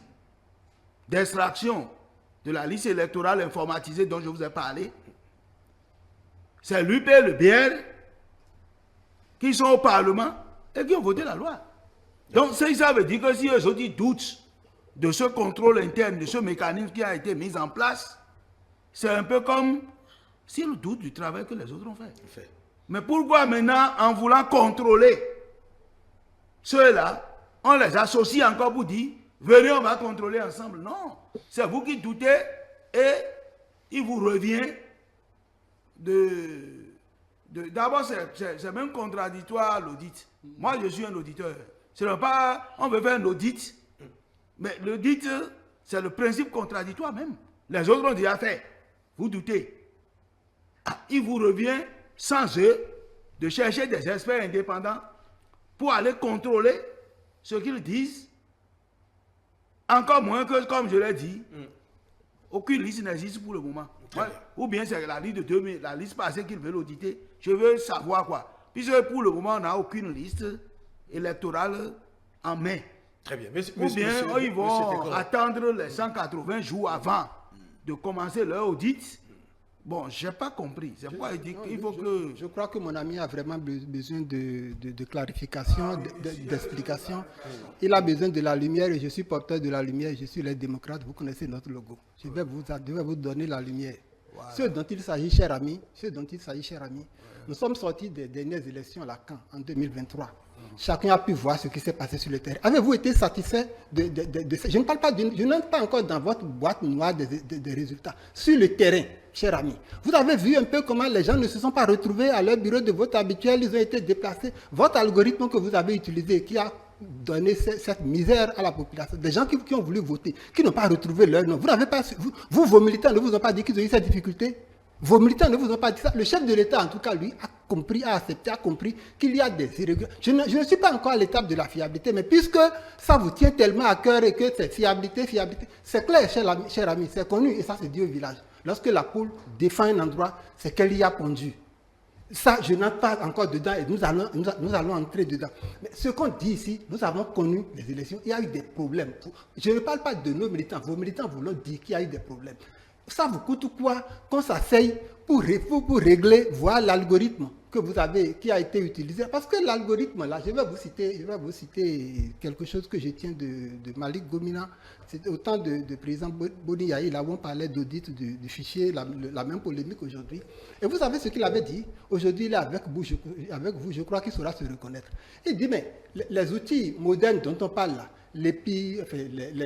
S2: d'extraction de la liste électorale informatisée dont je vous ai parlé, c'est l'UP et le BR qui sont au Parlement et qui ont voté la loi. Donc ça veut dire que si eux autres doutent de ce contrôle interne, de ce mécanisme qui a été mis en place, c'est un peu comme s'ils doutent du travail que les autres ont fait. Mais pourquoi maintenant, en voulant contrôler ceux-là, on les associe encore pour dire, venez, on va contrôler ensemble. Non, c'est vous qui doutez et il vous revient d'abord, c'est même contradictoire à l'audit. Moi, je suis un auditeur. Ce n'est pas, on veut faire un audit, mais l'audit, c'est le principe contradictoire même. Les autres ont déjà fait. Vous doutez. Il vous revient, sans eux, de chercher des experts indépendants pour aller contrôler ce qu'ils disent. Encore moins que, comme je l'ai dit, aucune liste n'existe pour le moment. Ouais. Ou bien c'est la liste de 2000, la liste passée qu'ils veulent auditer. Je veux savoir quoi. Puisque pour le moment, on n'a aucune liste
S11: électorale en mai.
S12: Très bien.
S11: Ou bien ils vont attendre les 180 jours avant de commencer leur audit. Bon, je n'ai pas compris. C'est pourquoi il dit qu'il faut que...
S7: Je crois que mon ami a vraiment besoin de clarification, d'explication. Il a besoin de la lumière et je suis porteur de la lumière. Je suis les démocrates. Vous connaissez notre logo. Je vais vous donner la lumière. Voilà. Ce dont il s'agit, cher ami, nous sommes sortis des dernières élections à Lacan en 2023. Chacun a pu voir ce qui s'est passé sur le terrain. Avez-vous été satisfait de je ne parle pas, je n'entre pas encore dans votre boîte noire des résultats. Sur le terrain, cher ami, vous avez vu un peu comment les gens ne se sont pas retrouvés à leur bureau de vote habituel, ils ont été déplacés. Votre algorithme que vous avez utilisé, qui a donné cette misère à la population, des gens qui ont voulu voter, qui n'ont pas retrouvé leur nom. Vous n'avez pas, vos militants ne vous ont pas dit qu'ils ont eu cette difficulté. Vos militants ne vous ont pas dit ça. Le chef de l'État, en tout cas, lui, a compris, a accepté, a compris qu'il y a des irrégularités. Je ne suis pas encore à l'étape de la fiabilité, mais puisque ça vous tient tellement à cœur et que c'est fiabilité, c'est clair, cher ami, c'est connu, et ça, c'est dit au village. Lorsque la poule défend un endroit, c'est qu'elle y a pondu. Ça, je n'entre pas encore dedans et nous allons entrer dedans. Mais ce qu'on dit ici, nous avons connu les élections, il y a eu des problèmes. Je ne parle pas de nos militants, vos militants vous l'ont dit qu'il y a eu des problèmes. Ça vous coûte quoi qu'on s'asseye pour régler, voir l'algorithme que vous avez, qui a été utilisé? Parce que l'algorithme, là, je vais vous citer quelque chose que je tiens de Malik Gomina. C'était au temps de président Boni Yahi, là où on parlait d'audit du fichier, la même polémique aujourd'hui. Et vous savez ce qu'il avait dit? Aujourd'hui, il est avec vous, je crois qu'il saura se reconnaître. Il dit, mais les outils modernes dont on parle là, les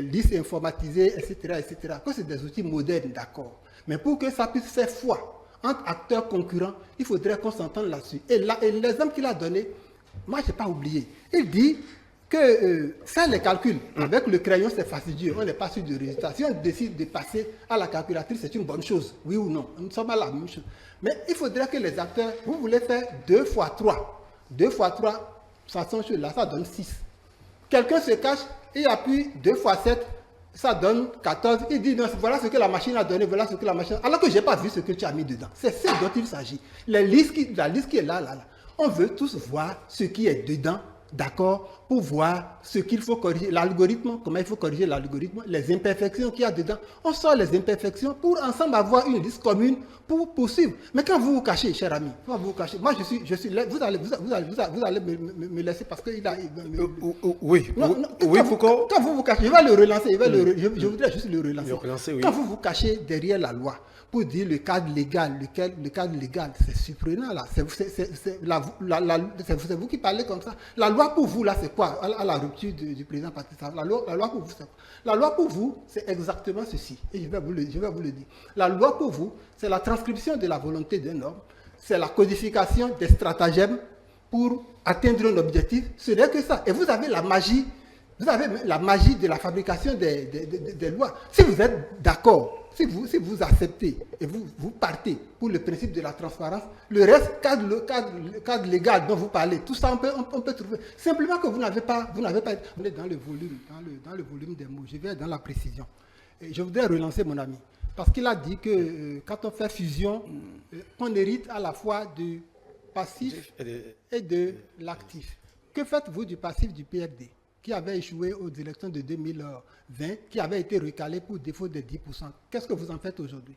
S7: listes informatisées, etc., que c'est des outils modernes, d'accord. Mais pour que ça puisse faire foi entre acteurs concurrents, il faudrait qu'on s'entende là-dessus. Et l'exemple qu'il a donné, moi, je n'ai pas oublié. Il dit que faire les calculs avec le crayon, c'est fastidieux, on n'est pas sûr du résultat. Si on décide de passer à la calculatrice, c'est une bonne chose, oui ou non. Nous sommes à la même chose. Mais il faudrait que les acteurs, vous voulez faire 2 x 3. 2 x 3, ça donne 6. Quelqu'un se cache et appuie 2 x 7, ça donne 14. Il dit, non, voilà ce que la machine a donné, voilà ce que la machine... Alors que je n'ai pas vu ce que tu as mis dedans. C'est ce dont il s'agit. La liste qui est là. On veut tous voir ce qui est dedans, d'accord, pour voir ce qu'il faut corriger, l'algorithme, comment il faut corriger l'algorithme, les imperfections qu'il y a dedans. On sort les imperfections pour ensemble avoir une liste commune pour poursuivre. Mais quand vous vous cachez, cher ami, quand vous vous cachez, moi je suis là, vous allez me laisser parce qu'il a...
S12: Oui, Foucault.
S7: Quand vous vous cachez, je vais le relancer, je voudrais juste le relancer. Quand vous vous cachez derrière la loi, pour dire le cadre légal, le cadre légal, c'est surprenant là. C'est vous qui parlez comme ça. La loi pour vous là, c'est quoi? À la rupture du président Patrice Talon, la loi pour vous, c'est quoi? La loi pour vous, c'est exactement ceci. Et je vais vous le dire. La loi pour vous, c'est la transcription de la volonté d'un homme, c'est la codification des stratagèmes pour atteindre un objectif. Ce n'est que ça. Et vous avez la magie. Vous avez la magie de la fabrication des lois. Si vous êtes d'accord, si vous acceptez et vous partez pour le principe de la transparence, le reste, le cadre légal dont vous parlez, tout ça, on peut trouver. Simplement que vous n'avez pas été dans le volume des mots. Je vais dans la précision. Et je voudrais relancer mon ami. Parce qu'il a dit que quand on fait fusion, on hérite à la fois du passif et de l'actif. Que faites-vous du passif du PRD qui avait échoué aux élections de 2020, qui avait été recalé pour défaut de 10%. Qu'est-ce que vous en faites aujourd'hui?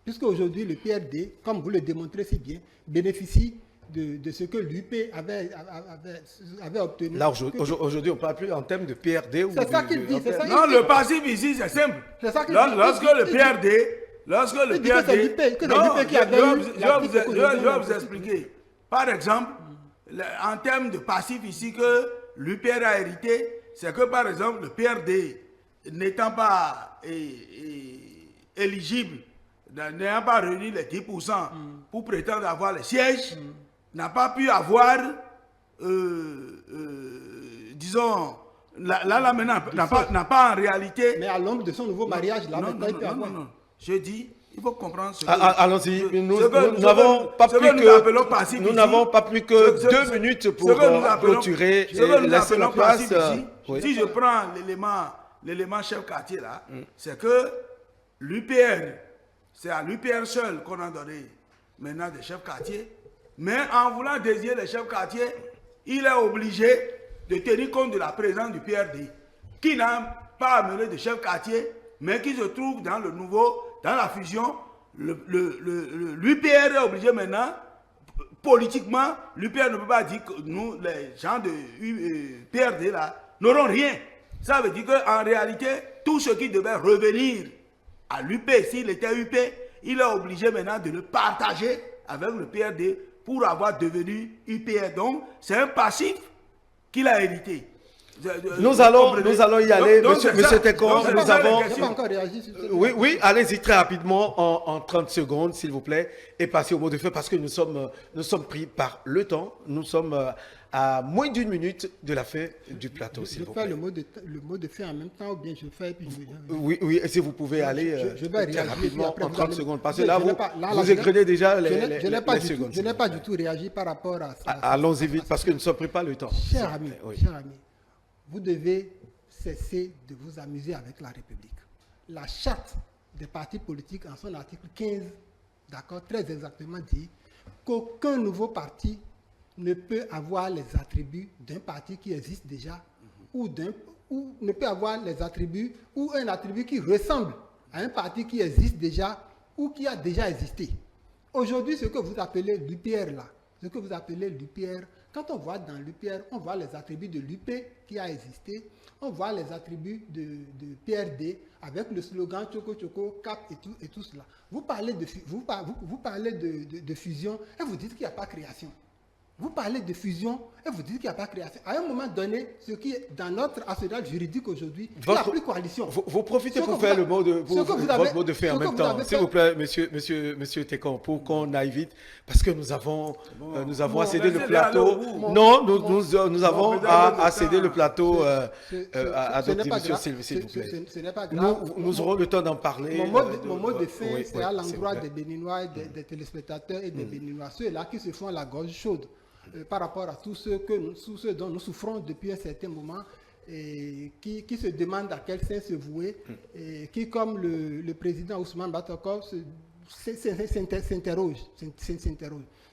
S7: Puisque aujourd'hui, le PRD, comme vous le démontrez si bien, bénéficie de ce que l'UP avait obtenu.
S12: Là, aujourd'hui, on ne parle plus en termes de PRD.
S7: C'est ça qu'il dit.
S11: Non, le passif ici, c'est simple.
S7: C'est ça qu'il
S11: dit. Lorsque le PRD... Je vais vous expliquer. Par exemple, en termes de passif ici que l'UPR a hérité, c'est que par exemple le PRD n'étant pas éligible, n'ayant pas réuni les 10% pour prétendre avoir les sièges, n'a pas pu avoir, disons, là maintenant, n'a pas en réalité...
S7: Mais à l'ombre de son nouveau mariage, là, maintenant, il peut avoir...
S11: Non. Je dis, il faut comprendre ce que...
S12: Allons-y, nous n'avons pas plus que 2 minutes pour clôturer et laisser la place.
S11: Si je prends l'élément chef quartier là, c'est que l'UPR, c'est à l'UPR seul qu'on a donné maintenant des chefs quartiers, mais en voulant désigner les chefs quartiers, il est obligé de tenir compte de la présence du PRD, qui n'a pas amené de chef quartier, mais qui se trouve dans le nouveau, dans la fusion. L'UPR est obligé maintenant, politiquement, l'UPR ne peut pas dire que nous, les gens de PRD là, n'auront rien. Ça veut dire qu'en réalité, tout ce qui devait revenir à l'UP, s'il était UP, il est obligé maintenant de le partager avec le PRD pour avoir devenu UPR. Donc, c'est un passif qu'il a hérité.
S12: Nous allons y aller, monsieur Tekon, nous avons... Oui, allez-y très rapidement, en 30 secondes, s'il vous plaît, et passez au mot de fin, parce que nous sommes pris par le temps. Nous sommes à moins d'une minute de la fin du plateau, s'il vous plaît.
S13: Je vais faire le mot de fin en même temps, ou bien je fais... Puis
S12: oui, si vous pouvez aller très rapidement, en 30 secondes, parce que là, vous égrenez déjà les secondes.
S13: Je n'ai pas du tout réagi par rapport à ça.
S12: Allons-y vite, parce que nous ne sommes pris par le temps.
S13: Cher ami, vous devez cesser de vous amuser avec la République. La charte des partis politiques, en son article 15, d'accord, très exactement dit qu'aucun nouveau parti ne peut avoir les attributs d'un parti qui existe déjà, ou ne peut avoir les attributs, ou un attribut qui ressemble à un parti qui existe déjà, ou qui a déjà existé. Aujourd'hui, ce que vous appelez l'UPR là, quand on voit dans l'UPR, on voit les attributs de l'UP qui a existé, on voit les attributs de PRD avec le slogan Choco Choco, Cap et tout cela. Vous parlez de fusion et vous dites qu'il n'y a pas création. Vous parlez de fusion et vous dites qu'il n'y a pas création. À un moment donné, ce qui est dans notre arsenal juridique aujourd'hui, il n'y a plus coalition.
S12: Vous profitez pour faire votre mot de fin en même temps. S'il vous plaît, monsieur Tekon, pour qu'on aille vite, parce que nous avons à céder le plateau. Non, nous avons à céder le plateau à d'autres émissions, s'il vous plaît.
S13: Ce n'est pas grave.
S12: Nous aurons le temps d'en parler.
S13: Mon mot de fin, c'est à l'endroit des Béninois, des téléspectateurs et des Béninois, ceux-là qui se font la gorge chaude. Par rapport à tous ceux dont nous souffrons depuis un certain moment et qui se demandent à quel sens se vouer et qui, comme le président Ousmane Batokov, s'interroge.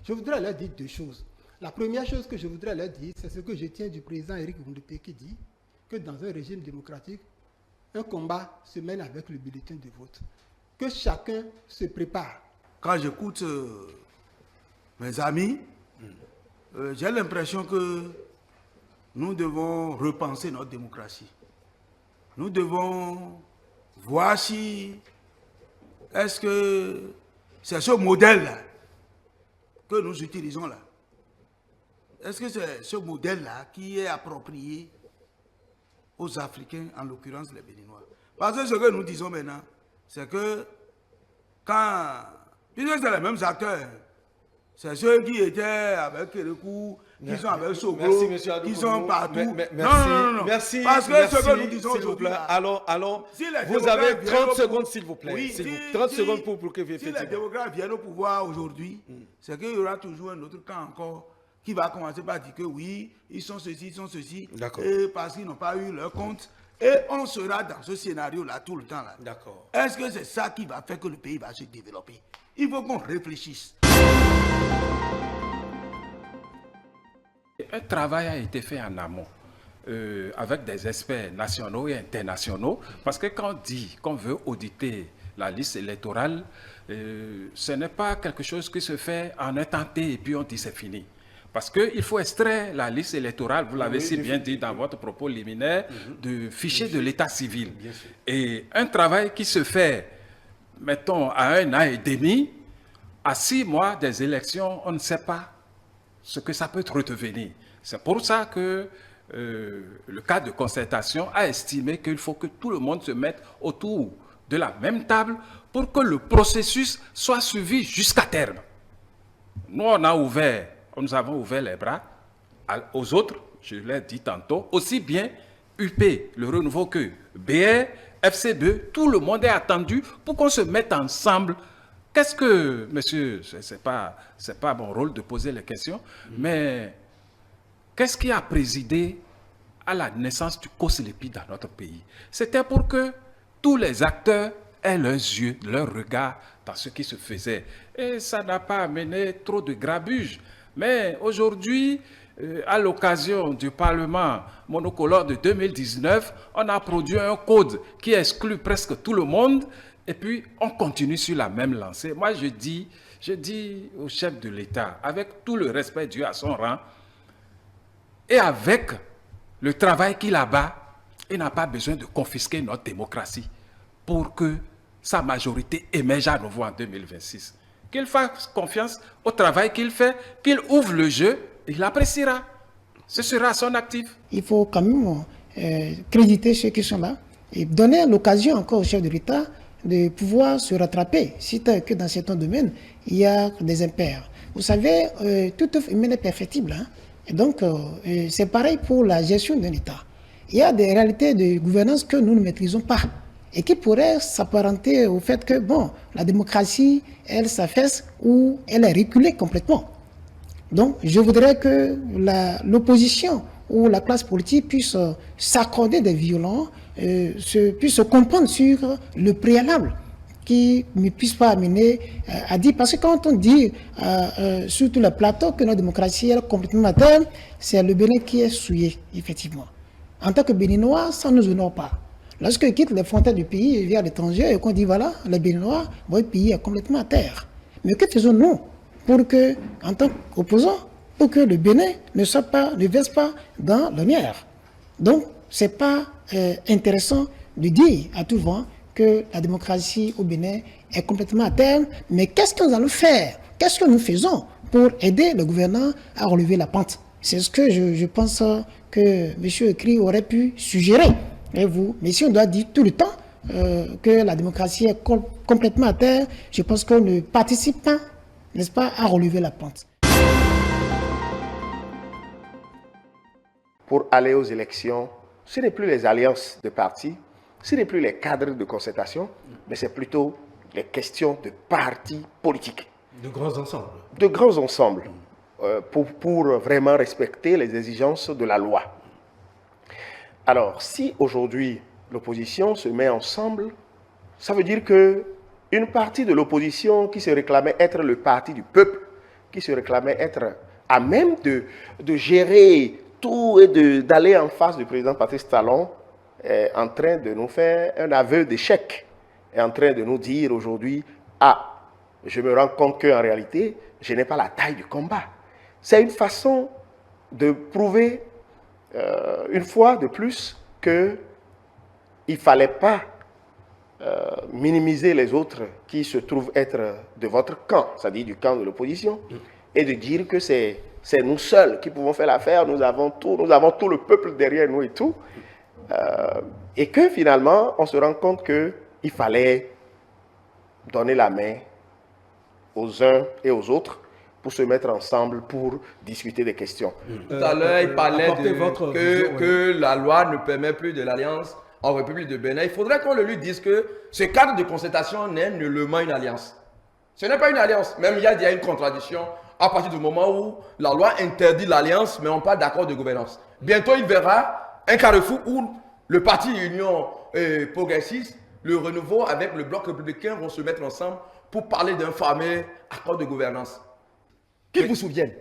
S13: Je voudrais leur dire deux choses. La première chose que je voudrais leur dire, c'est ce que je tiens du président Éric Ndoupé qui dit que dans un régime démocratique, un combat se mène avec le bulletin de vote. Que chacun se prépare.
S11: Quand j'écoute mes amis, j'ai l'impression que nous devons repenser notre démocratie. Nous devons voir si est-ce que c'est ce modèle-là que nous utilisons là. Est-ce que c'est ce modèle-là qui est approprié aux Africains, en l'occurrence les Béninois? Parce que ce que nous disons maintenant, c'est que puisque c'est les mêmes acteurs, c'est ceux qui étaient avec Kérékou, qui sont avec Soglo, qui sont partout. Non.
S12: Merci.
S11: Parce que ce que nous disons aujourd'hui.
S12: Allons. Vous avez 30 secondes, s'il vous plaît.
S11: Oui,
S12: 30 secondes pour que vous
S11: si les démocrates viennent au pouvoir aujourd'hui, c'est qu'il y aura toujours un autre camp encore qui va commencer par dire que oui, ils sont ceci, et parce qu'ils n'ont pas eu leur compte. Et on sera dans ce scénario-là tout le temps.
S12: D'accord.
S11: Est-ce que c'est ça qui va faire que le pays va se développer? Il faut qu'on réfléchisse.
S1: Un travail a été fait en amont avec des experts nationaux et internationaux, parce que quand on dit qu'on veut auditer la liste électorale, ce n'est pas quelque chose qui se fait en un temps T et puis on dit c'est fini. Parce qu'il faut extraire la liste électorale, vous l'avez si bien dit dans votre propos liminaire, de fichiers de l'état civil. Et un travail qui se fait, mettons, à 1 an et demi, à 6 mois des élections, on ne sait pas ce que ça peut redevenir. C'est pour ça que le cadre de concertation a estimé qu'il faut que tout le monde se mette autour de la même table pour que le processus soit suivi jusqu'à terme. Nous, nous avons ouvert les bras aux autres, je l'ai dit tantôt, aussi bien UP, le renouveau que BR, FCB, tout le monde est attendu pour qu'on se mette ensemble. Qu'est-ce que, monsieur, c'est pas mon rôle de poser les questions, mais qu'est-ce qui a présidé à la naissance du COSLEPI dans notre pays? C'était pour que tous les acteurs aient leurs yeux, leur regard dans ce qui se faisait. Et ça n'a pas amené trop de grabuge.
S14: Mais aujourd'hui, à l'occasion du Parlement monocolore de 2019, on a produit un code qui exclut presque tout le monde et puis on continue sur la même lancée. Moi, je dis au chef de l'État, avec tout le respect dû à son rang, et avec le travail qu'il abat, il n'a pas besoin de confisquer notre démocratie pour que sa majorité émerge à nouveau en 2026. Qu'il fasse confiance au travail qu'il fait, qu'il ouvre le jeu, il appréciera. Ce sera son actif.
S15: Il faut quand même créditer ceux qui sont là et donner l'occasion encore au chef de l'État de pouvoir se rattraper, si tant que dans certains domaines, il y a des impairs. Vous savez, tout humain est perfectible. Hein? Et donc, c'est pareil pour la gestion d'un État. Il y a des réalités de gouvernance que nous ne maîtrisons pas et qui pourraient s'apparenter au fait que, bon, la démocratie, elle s'affaisse ou elle est reculée complètement. Donc, je voudrais que l'opposition ou la classe politique puisse s'accorder des violents, puisse se comprendre sur le préalable, qui ne puisse pas amener à dire, parce que quand on dit sur tout le plateau que notre démocratie est complètement à terre, c'est le Bénin qui est souillé, effectivement. En tant que Béninois, ça ne nous honore pas. Lorsqu'ils quittent les frontières du pays vers l'étranger et qu'on dit, voilà, les Béninois, votre pays est complètement à terre. Mais que faisons-nous pour que, en tant qu'opposants, pour que le Bénin ne verse pas dans le mière? Donc, ce n'est pas intéressant de dire à tout vent que la démocratie au Bénin est complètement à terre, mais qu'est-ce que nous allons faire? Qu'est-ce que nous faisons pour aider le gouvernement à relever la pente? C'est ce que je pense que M. Ekri aurait pu suggérer. Et vous, mais si on doit dire tout le temps que la démocratie est complètement à terre, je pense qu'on ne participe pas, n'est-ce pas, à relever la pente.
S10: Pour aller aux élections, ce n'est plus les alliances de partis, ce n'est plus les cadres de concertation, mais c'est plutôt les questions de partis politiques.
S12: De grands ensembles.
S10: De grands ensembles, pour vraiment respecter les exigences de la loi. Alors, si aujourd'hui l'opposition se met ensemble, ça veut dire qu'une partie de l'opposition qui se réclamait être le parti du peuple, qui se réclamait être à même de gérer tout et d'aller en face du président Patrice Talon, est en train de nous faire un aveu d'échec, est en train de nous dire aujourd'hui, ah, je me rends compte qu'en réalité, je n'ai pas la taille du combat. C'est une façon de prouver une fois de plus qu'il ne fallait pas minimiser les autres qui se trouvent être de votre camp, c'est-à-dire du camp de l'opposition, et de dire que c'est nous seuls qui pouvons faire l'affaire, nous avons tout le peuple derrière nous et tout, et que finalement, on se rend compte qu'il fallait donner la main aux uns et aux autres pour se mettre ensemble pour discuter des questions.
S5: Tout à l'heure, il parlait que la loi ne permet plus de l'alliance en République de Bénin. Il faudrait qu'on le lui dise que ce cadre de concertation n'est nullement une alliance. Ce n'est pas une alliance. Même il y a une contradiction à partir du moment où la loi interdit l'alliance, mais on parle d'accord de gouvernance. Bientôt, il verra un carrefour où le parti Union progressiste, le renouveau avec le bloc républicain vont se mettre ensemble pour parler d'un fameux accord de gouvernance. Qu'il vous souvienne,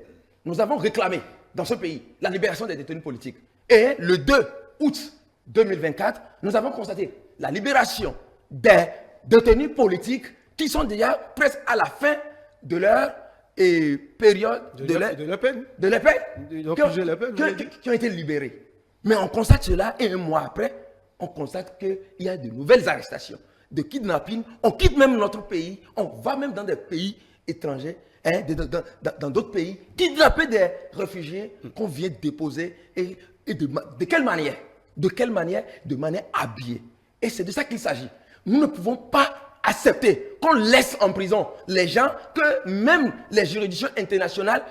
S5: nous avons réclamé dans ce pays la libération des détenus politiques. Et le 2 août 2024, nous avons constaté la libération des détenus politiques qui sont déjà presque à la fin de leur période de leur peine. Qui ont été libérés. Mais on constate cela et un mois après, on constate qu'il y a de nouvelles arrestations, de kidnapping. On quitte même notre pays, on va même dans des pays étrangers, dans d'autres pays, kidnapper des réfugiés qu'on vient déposer. Et de quelle manière? De quelle manière? De manière habillée. Et c'est de ça qu'il s'agit. Nous ne pouvons pas accepter qu'on laisse en prison les gens, que même les juridictions internationales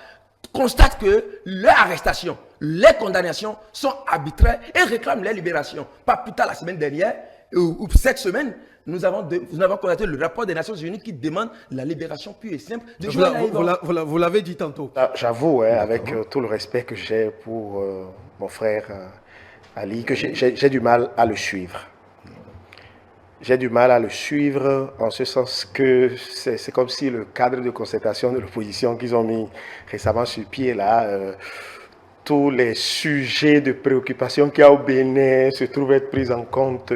S5: constatent que leurs arrestations, les condamnations sont arbitraires et réclament leur libération. Pas plus tard la semaine dernière, ou cette semaine, nous avons constaté le rapport des Nations Unies qui demande la libération pure et simple de
S12: vous l'avez dit tantôt.
S10: J'avoue, avec tout le respect que j'ai pour mon frère Ali, que j'ai du mal à le suivre. j'ai du mal à le suivre en ce sens que c'est comme si le cadre de concertation de l'opposition qu'ils ont mis récemment sur pied là, tous les sujets de préoccupation qu'il y a au Bénin se trouvent être pris en compte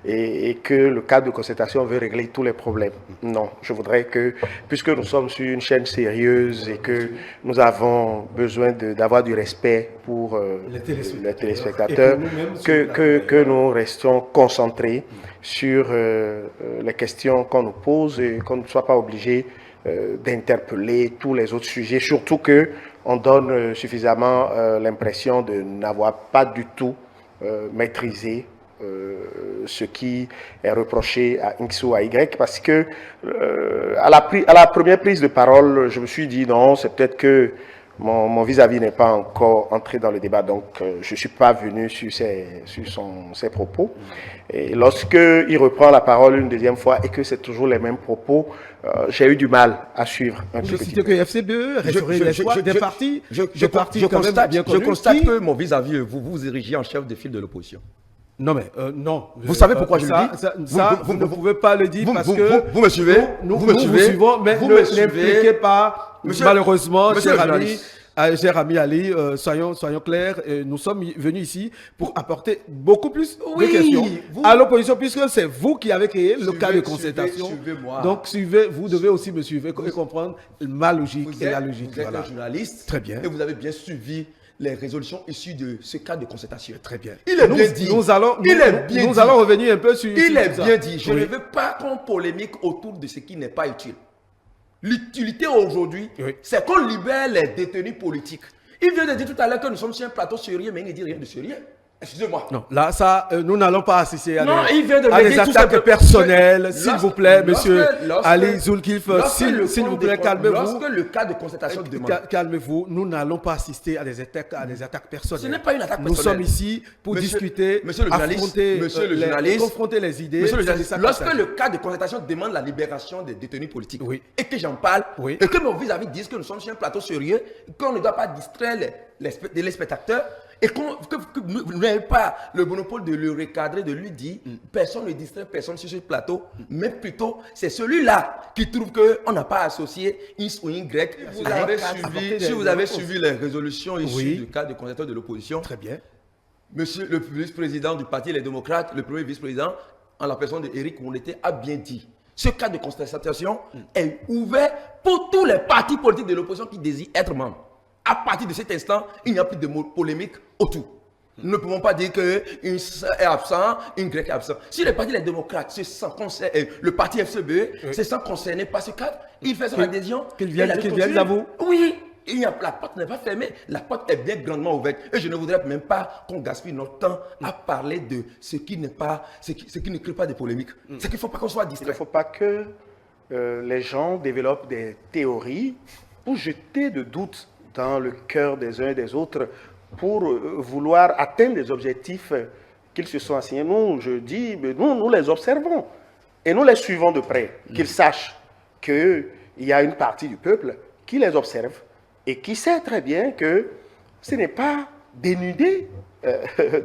S10: et que le cadre de concertation veut régler tous les problèmes. Non, je voudrais que, puisque nous sommes sur une chaîne sérieuse et que nous avons besoin d'avoir du respect pour les téléspectateurs, que nous restions concentrés sur les questions qu'on nous pose et qu'on ne soit pas obligé d'interpeller tous les autres sujets, surtout que on donne suffisamment l'impression de n'avoir pas du tout maîtrisé ce qui est reproché à X ou à Y, parce que à la première prise de parole, je me suis dit non, c'est peut-être que mon vis-à-vis n'est pas encore entré dans le débat, donc je ne suis pas venu sur ses propos. Et lorsqu'il reprend la parole une deuxième fois et que c'est toujours les mêmes propos, j'ai eu du mal à suivre.
S12: Je cite que FCBE, restaurer l'espoir des partis.
S5: Je constate que mon vis-à-vis, vous érigez en chef de file de l'opposition.
S12: Non, mais non.
S5: Vous savez pourquoi je le dis?
S12: Vous ne pouvez pas le dire parce que
S5: vous me suivez.
S12: Nous vous suivons, mais ne l'impliquez pas. Malheureusement, cher ami Ali, soyons clairs, nous sommes venus ici pour apporter beaucoup plus de questions à l'opposition, puisque c'est vous qui avez créé le cas de concertation. Donc vous devez aussi me suivre et comprendre ma logique et la logique.
S5: Vous êtes un journaliste.
S12: Très bien.
S5: Et vous avez bien suivi les résolutions issues de ce cas de concertation.
S12: Très bien.
S5: Il est bien dit.
S12: Nous allons revenir un peu sur
S5: Il est bien dit. Je ne veux pas qu'on polémique autour de ce qui n'est pas utile. L'utilité aujourd'hui, c'est qu'on libère les détenus politiques. Il vient de dire tout à l'heure que nous sommes sur un plateau sérieux, mais il ne dit rien de sérieux. Excusez-moi.
S12: Non, là, ça, nous n'allons pas assister à
S5: des
S12: attaques personnelles. S'il vous plaît, monsieur Ali Zulkif, s'il vous plaît, calmez-vous.
S5: Lorsque le cas de concertation demande.
S12: Calmez-vous, nous n'allons pas assister à des attaques personnelles.
S5: Ce n'est pas une attaque personnelle.
S12: Nous sommes ici pour discuter, confronter les idées.
S5: Monsieur le journaliste, lorsque le cas de concertation demande la libération des détenus politiques, et que j'en parle, et que nos vis-à-vis disent que nous sommes sur un plateau sérieux, qu'on ne doit pas distraire les spectateurs, et que vous n'avez pas le monopole de le recadrer, de lui dire personne ne distrait personne sur ce plateau, mais plutôt c'est celui-là qui trouve qu'on n'a pas associé X ou Y. Si vous avez suivi les résolutions issues du cadre de concertation de l'opposition,
S12: très bien.
S5: Monsieur le vice-président du parti Les Démocrates, le premier vice-président, en la personne d'Éric Monleté, a bien dit ce cadre de concertation est ouvert pour tous les partis politiques de l'opposition qui désirent être membres. À partir de cet instant, il n'y a plus de polémique autour. Nous ne pouvons pas dire qu'un est absent, un grec est absent. Si le parti Les Démocrates se sent concerné, le parti FCBE se sent concerné par ce cadre, il fait son adhésion.
S12: Qu'il vienne à vous.
S5: Oui, la porte n'est pas fermée, la porte est bien grandement ouverte. Et je ne voudrais même pas qu'on gaspille notre temps à parler de ce qui n'est pas, ce qui ne crée pas de polémique. C'est qu'il ne faut pas qu'on soit distrait.
S10: Il ne faut pas que les gens développent des théories pour jeter de doutes dans le cœur des uns et des autres pour vouloir atteindre des objectifs qu'ils se sont assignés. Nous, je dis, nous les observons et nous les suivons de près. Qu'ils sachent qu'il y a une partie du peuple qui les observe et qui sait très bien que ce n'est pas dénudé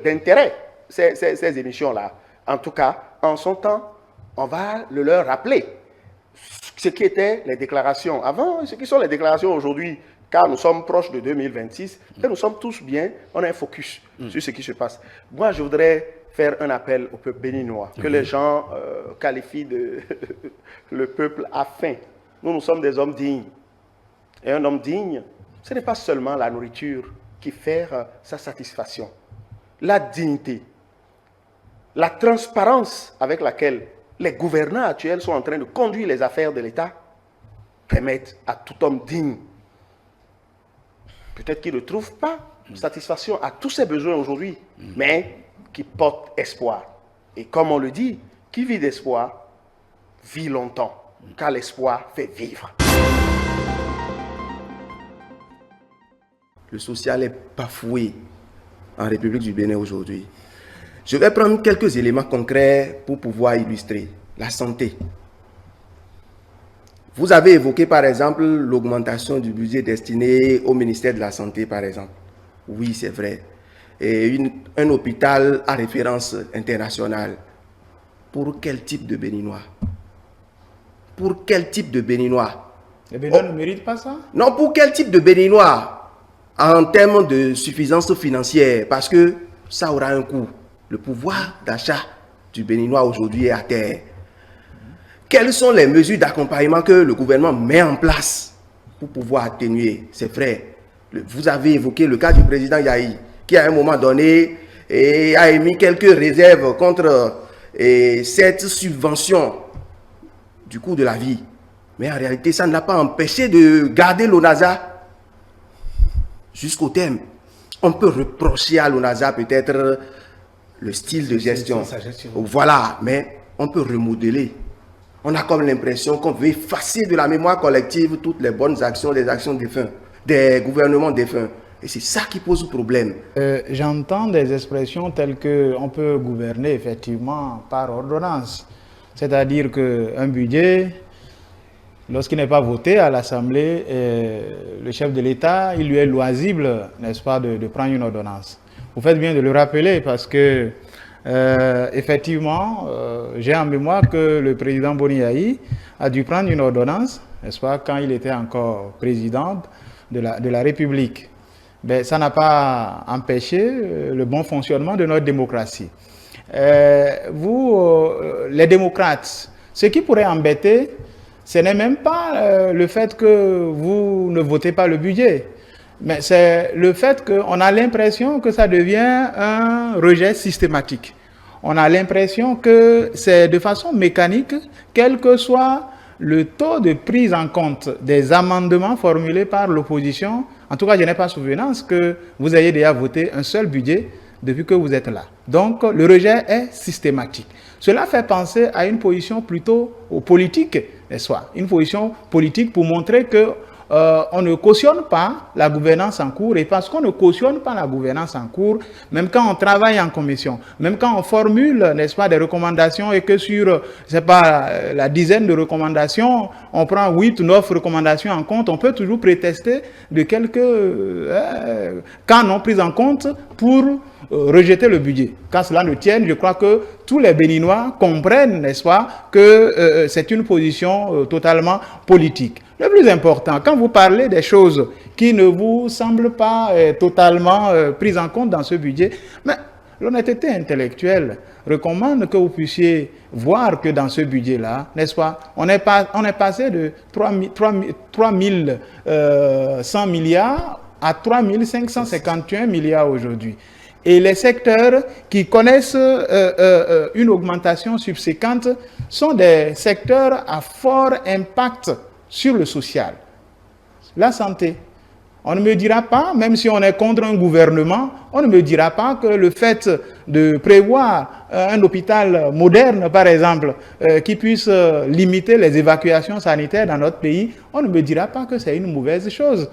S10: d'intérêt, ces émissions-là. En tout cas, en son temps, on va le leur rappeler. Ce qui étaient les déclarations avant et ce qui sont les déclarations aujourd'hui, car nous sommes proches de 2026 et nous sommes tous bien, on a un focus sur ce qui se passe. Moi, je voudrais faire un appel au peuple béninois, que les gens qualifient de le peuple à faim. Nous sommes des hommes dignes. Et un homme digne, ce n'est pas seulement la nourriture qui fait sa satisfaction. La dignité, la transparence avec laquelle les gouvernants actuels sont en train de conduire les affaires de l'État permettent à tout homme digne, peut-être qu'il ne trouve pas satisfaction à tous ses besoins aujourd'hui, mais qui porte espoir. Et comme on le dit, qui vit d'espoir, vit longtemps, car l'espoir fait vivre.
S16: Le social est bafoué en République du Bénin aujourd'hui. Je vais prendre quelques éléments concrets pour pouvoir illustrer. La santé. Vous avez évoqué par exemple l'augmentation du budget destiné au ministère de la Santé par exemple. Oui, c'est vrai. Et un hôpital à référence internationale. Pour quel type de Béninois? Pour quel type de Béninois?
S17: Les Béninois ne méritent pas ça?
S16: Non, pour quel type de Béninois? En termes de suffisance financière, parce que ça aura un coût. Le pouvoir d'achat du Béninois aujourd'hui est à terre. Quelles sont les mesures d'accompagnement que le gouvernement met en place pour pouvoir atténuer ces frais? Vous avez évoqué le cas du président Yahi, qui à un moment donné a émis quelques réserves contre cette subvention du coût de la vie. Mais en réalité, ça ne l'a pas empêché de garder l'ONASA jusqu'au terme. On peut reprocher à l'ONASA peut-être le style de gestion. Voilà, mais on peut remodeler. On a comme l'impression qu'on veut effacer de la mémoire collective toutes les bonnes actions, les actions défunts, des gouvernements défunts. Et c'est ça qui pose problème.
S17: J'entends des expressions telles qu'on peut gouverner effectivement par ordonnance. C'est-à-dire qu'un budget, lorsqu'il n'est pas voté à l'Assemblée, le chef de l'État, il lui est loisible, n'est-ce pas, de prendre une ordonnance. Vous faites bien de le rappeler parce que, effectivement, j'ai en mémoire que le président Boni Yahi a dû prendre une ordonnance, n'est-ce pas, quand il était encore président de la République. Ben, ça n'a pas empêché le bon fonctionnement de notre démocratie. Les démocrates, ce qui pourrait embêter, ce n'est même pas le fait que vous ne votez pas le budget, mais c'est le fait qu'on a l'impression que ça devient un rejet systématique. On a l'impression que c'est de façon mécanique, quel que soit le taux de prise en compte des amendements formulés par l'opposition. En tout cas, je n'ai pas souvenance que vous ayez déjà voté un seul budget depuis que vous êtes là. Donc, le rejet est systématique. Cela fait penser à une position plutôt politique, n'est-ce pas? Une position politique pour montrer que on ne cautionne pas la gouvernance en cours, et parce qu'on ne cautionne pas la gouvernance en cours, même quand on travaille en commission, même quand on formule, n'est-ce pas, des recommandations et que sur, je sais pas, la dizaine de recommandations, on prend 8 ou 9 recommandations en compte, on peut toujours prétester de quelques cas non pris en compte pour rejeter le budget. Quand cela ne tienne, je crois que tous les Béninois comprennent, n'est-ce pas, que c'est une position totalement politique. Le plus important, quand vous parlez des choses qui ne vous semblent pas totalement prises en compte dans ce budget, mais l'honnêteté intellectuelle recommande que vous puissiez voir que dans ce budget-là, n'est-ce pas, on est passé de 3100 milliards à 3551 milliards aujourd'hui. Et les secteurs qui connaissent une augmentation subséquente sont des secteurs à fort impact sur le social. La santé. On ne me dira pas, même si on est contre un gouvernement, on ne me dira pas que le fait de prévoir un hôpital moderne, par exemple, qui puisse limiter les évacuations sanitaires dans notre pays, on ne me dira pas que c'est une mauvaise chose.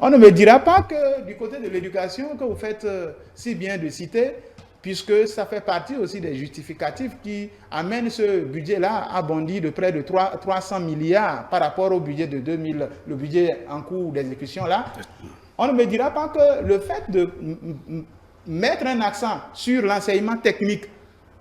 S17: On ne me dira pas que du côté de l'éducation, que vous faites si bien de citer, puisque ça fait partie aussi des justificatifs qui amènent ce budget-là à bondir de près de 300 milliards par rapport au budget de 2000, le budget en cours d'exécution là. On ne me dira pas que le fait de mettre un accent sur l'enseignement technique,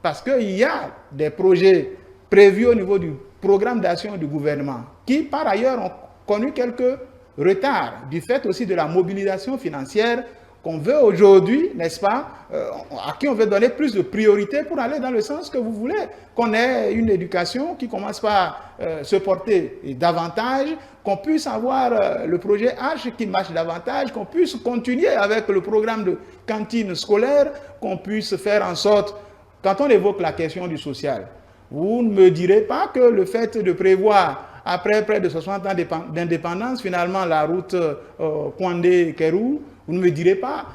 S17: parce qu'il y a des projets prévus au niveau du programme d'action du gouvernement, qui par ailleurs ont connu quelques retards, du fait aussi de la mobilisation financière qu'on veut aujourd'hui, n'est-ce pas, à qui on veut donner plus de priorité pour aller dans le sens que vous voulez, qu'on ait une éducation qui commence par se porter davantage, qu'on puisse avoir le projet H qui marche davantage, qu'on puisse continuer avec le programme de cantine scolaire, qu'on puisse faire en sorte, quand on évoque la question du social, vous ne me direz pas que le fait de prévoir après près de 60 ans d'indépendance, finalement la route Kouandé-Kérou, vous ne me direz pas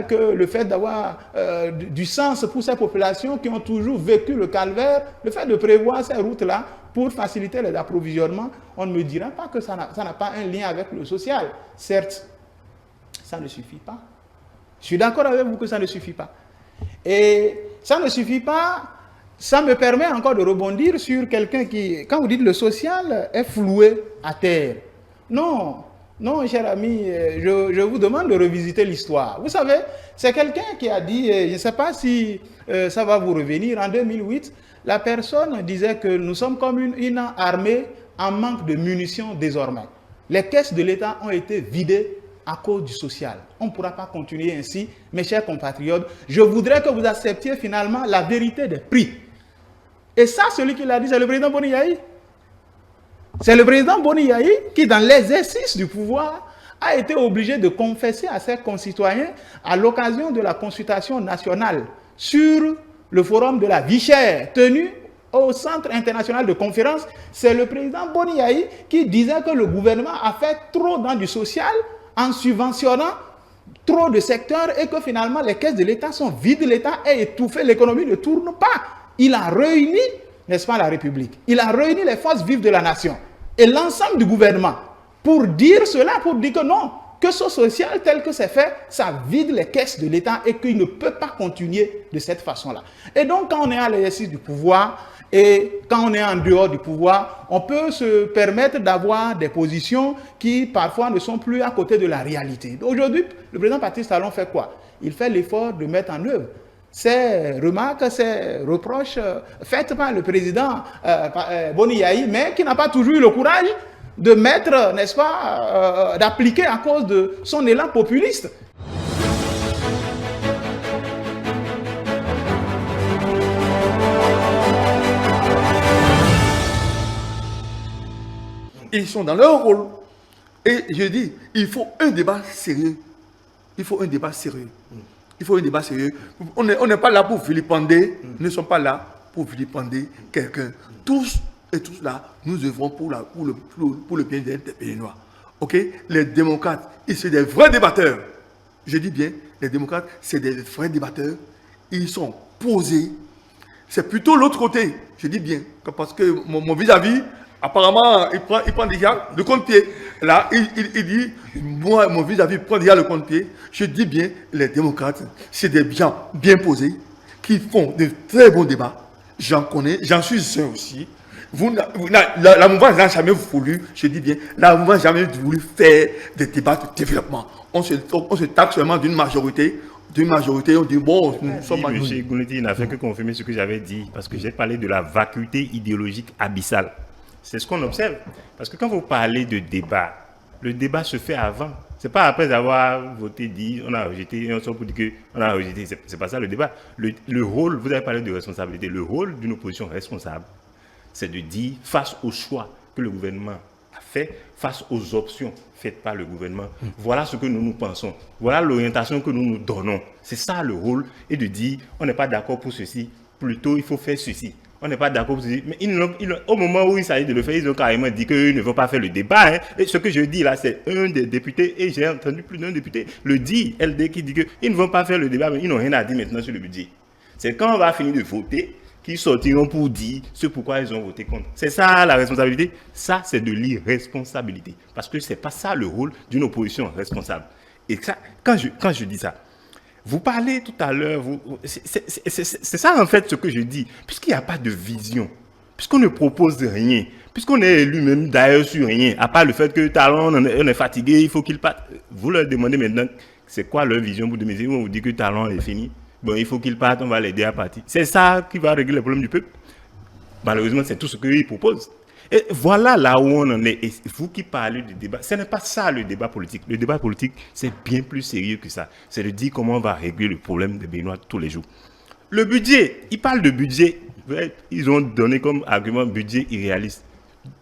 S17: que le fait d'avoir du sens pour ces populations qui ont toujours vécu le calvaire, le fait de prévoir ces routes-là pour faciliter les approvisionnements, on ne me dira pas que ça n'a pas un lien avec le social. Certes, ça ne suffit pas. Je suis d'accord avec vous que ça ne suffit pas. Et ça ne suffit pas, ça me permet encore de rebondir sur quelqu'un qui, quand vous dites le social, est floué à terre. Non. Non, cher ami, je vous demande de revisiter l'histoire. Vous savez, c'est quelqu'un qui a dit, je ne sais pas si ça va vous revenir, en 2008, la personne disait que nous sommes comme une armée en manque de munitions désormais. Les caisses de l'État ont été vidées à cause du social. On ne pourra pas continuer ainsi, mes chers compatriotes. Je voudrais que vous acceptiez finalement la vérité des prix. Et ça, celui qui l'a dit, c'est le président Boni Yayi. C'est le président Boni Yayi qui, dans l'exercice du pouvoir, a été obligé de confesser à ses concitoyens à l'occasion de la consultation nationale sur le forum de la vie chère tenu au Centre international de conférence. C'est le président Boni Yayi qui disait que le gouvernement a fait trop dans du social en subventionnant trop de secteurs et que finalement les caisses de l'État sont vides, l'État est étouffé, l'économie ne tourne pas. Il a réuni, n'est-ce pas, la République. Il a réuni les forces vives de la nation et l'ensemble du gouvernement pour dire cela, pour dire que non, que ce social tel que c'est fait, ça vide les caisses de l'État et qu'il ne peut pas continuer de cette façon-là. Et donc, quand on est à l'exercice du pouvoir et quand on est en dehors du pouvoir, on peut se permettre d'avoir des positions qui parfois ne sont plus à côté de la réalité. Aujourd'hui, le président Patrice Talon fait quoi? Il fait l'effort de mettre en œuvre ces remarques, ces reproches faites par le président Boni Yayi, mais qui n'a pas toujours eu le courage de mettre, n'est-ce pas, d'appliquer à cause de son élan populiste.
S18: Ils sont dans leur rôle. Et je dis, il faut un débat sérieux. Il faut un débat sérieux. Il faut un débat sérieux. On n'est pas là pour vilipender. Nous ne sommes pas là pour vilipender quelqu'un. Tous et tous là, nous œuvrons pour le bien-être des pays noirs. Ok? Les démocrates, ils sont des vrais débatteurs. Je dis bien, les démocrates, c'est des vrais débatteurs. Ils sont posés. C'est plutôt l'autre côté. Je dis bien, parce que mon vis-à-vis, apparemment, il prend déjà le compte-pied. Là, il dit, moi, mon vis-à-vis prend déjà le compte-pied. Je dis bien, les démocrates, c'est des gens bien posés, qui font de très bons débats. J'en connais, j'en suis un aussi. La mouvance n'a jamais voulu, je dis bien, la mouvance n'a jamais voulu faire des débats de développement. On se tape seulement d'une majorité, on dit bon, nous sommes majoritaires.
S19: M. Gounetti n'a fait que confirmer ce que j'avais dit, parce que j'ai parlé de la vacuité idéologique abyssale. C'est ce qu'on observe. Parce que quand vous parlez de débat, le débat se fait avant. Ce n'est pas après avoir voté, dit, on a rejeté, et on sort pour dire qu'on a rejeté. Ce n'est pas ça le débat. Le rôle, vous avez parlé de responsabilité, le rôle d'une opposition responsable, c'est de dire, face aux choix que le gouvernement a fait, face aux options faites par le gouvernement, voilà ce que nous pensons, voilà l'orientation que nous nous donnons. C'est ça le rôle, et de dire, on n'est pas d'accord pour ceci, plutôt il faut faire ceci. On n'est pas d'accord pour ceci. Mais au moment où il s'agit de le faire, ils ont carrément dit qu'ils ne vont pas faire le débat. Hein. Et ce que je dis là, c'est un des députés, et j'ai entendu plus d'un député le dit, LD, qui dit qu'ils ne vont pas faire le débat, mais ils n'ont rien à dire maintenant sur le budget. C'est quand on va finir de voter qu'ils sortiront pour dire ce pourquoi ils ont voté contre. C'est ça la responsabilité. Ça, c'est de l'irresponsabilité. Parce que ce n'est pas ça le rôle d'une opposition responsable. Et ça, quand je dis ça, vous parlez tout à l'heure, c'est ça en fait ce que je dis. Puisqu'il n'y a pas de vision, puisqu'on ne propose rien, puisqu'on est élu même d'ailleurs sur rien, à part le fait que Talon on est fatigué, il faut qu'il parte. Vous leur demandez maintenant c'est quoi leur vision pour 2020, on vous dit que Talon est fini. Bon, il faut qu'il parte, on va l'aider à partir. C'est ça qui va régler les problèmes du peuple. Malheureusement, c'est tout ce qu'ils proposent. Et voilà là où on en est. Et vous qui parlez du débat, ce n'est pas ça le débat politique. Le débat politique, c'est bien plus sérieux que ça. C'est de dire comment on va régler le problème des Béninois tous les jours. Le budget, ils parlent de budget. Ils ont donné comme argument budget irréaliste.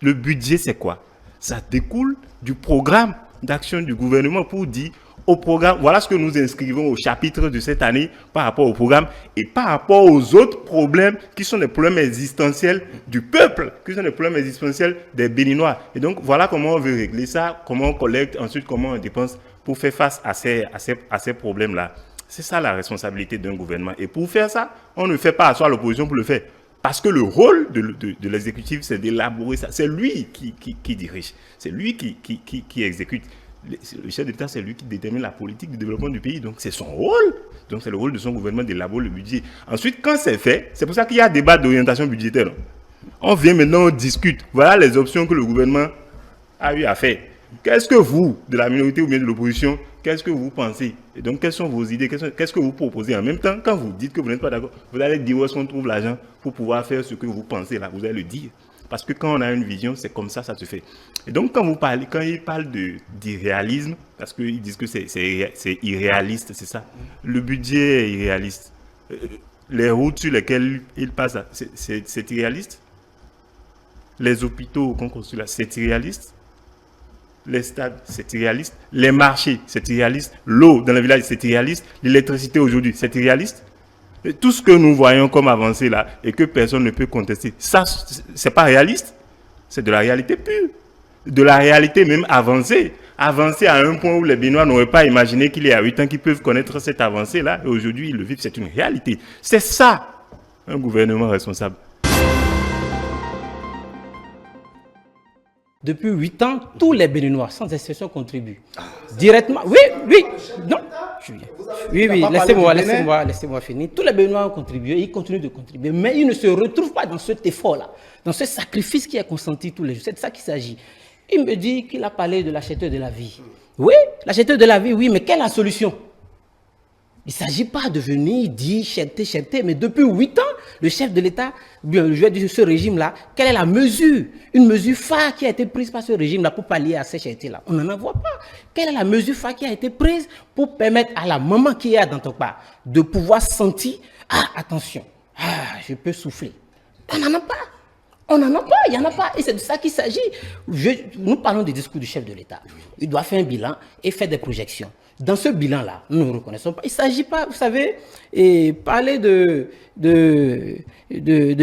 S19: Le budget, c'est quoi? Ça découle du programme d'action du gouvernement pour dire au programme, voilà ce que nous inscrivons au chapitre de cette année par rapport au programme et par rapport aux autres problèmes qui sont des problèmes existentiels du peuple, qui sont des problèmes existentiels des Béninois. Et donc, voilà comment on veut régler ça, comment on collecte, ensuite comment on dépense pour faire face à ces problèmes-là. C'est ça la responsabilité d'un gouvernement. Et pour faire ça, on ne fait pas asseoir l'opposition pour le faire. Parce que le rôle de l'exécutif, c'est d'élaborer ça. C'est lui qui dirige. C'est lui qui exécute. Le chef d'État, c'est lui qui détermine la politique de développement du pays. Donc, c'est son rôle. Donc, c'est le rôle de son gouvernement d'élaborer le budget. Ensuite, quand c'est fait, c'est pour ça qu'il y a un débat d'orientation budgétaire. On vient maintenant, on discute. Voilà les options que le gouvernement a eu à faire. Qu'est-ce que vous, de la minorité ou bien de l'opposition, qu'est-ce que vous pensez? Et donc, quelles sont vos idées? Qu'est-ce que vous proposez? En même temps, quand vous dites que vous n'êtes pas d'accord, vous allez dire où est-ce qu'on trouve l'argent pour pouvoir faire ce que vous pensez là. Vous allez le dire. Parce que quand on a une vision, c'est comme ça se fait. Et donc, quand ils parlent d'irréalisme, parce qu'ils disent que c'est irréaliste, c'est ça. Le budget est irréaliste. Les routes sur lesquelles ils passent, c'est irréaliste. Les hôpitaux qu'on construit là, c'est irréaliste. Les stades, c'est irréaliste. Les marchés, c'est irréaliste. L'eau dans les villages, c'est irréaliste. L'électricité aujourd'hui, c'est irréaliste. Et tout ce que nous voyons comme avancé là et que personne ne peut contester, ça, c'est pas réaliste. C'est de la réalité pure. De la réalité même avancée. Avancée à un point où les Béninois n'auraient pas imaginé qu'il y a 8 ans qu'ils peuvent connaître cette avancée là. Et aujourd'hui, ils le vivent. C'est une réalité. C'est ça, un gouvernement responsable.
S20: Depuis 8 ans, tous les Béninois, sans exception, contribuent. Directement. Oui. Non. Oui, laissez-moi finir. Tous les Béninois ont contribué, ils continuent de contribuer, mais ils ne se retrouvent pas dans cet effort-là, dans ce sacrifice qui est consenti tous les jours. C'est de ça qu'il s'agit. Il me dit qu'il a parlé de l'acheteur de la vie. Oui, l'acheteur de la vie, oui, mais quelle est la solution? Il ne s'agit pas de venir dire cherté, mais depuis 8 ans, le chef de l'État, je vais dire ce régime-là, quelle est la mesure, une mesure phare qui a été prise par ce régime-là pour pallier à ces chertés-là? On n'en voit pas. Quelle est la mesure phare qui a été prise pour permettre à la maman qui est dans ton pas de pouvoir sentir, attention, je peux souffler. On n'en a pas. Il n'y en a pas. Et c'est de ça qu'il s'agit. Nous parlons du discours du chef de l'État. Il doit faire un bilan et faire des projections. Dans ce bilan-là, nous ne reconnaissons pas. Il ne s'agit pas, vous savez, parler de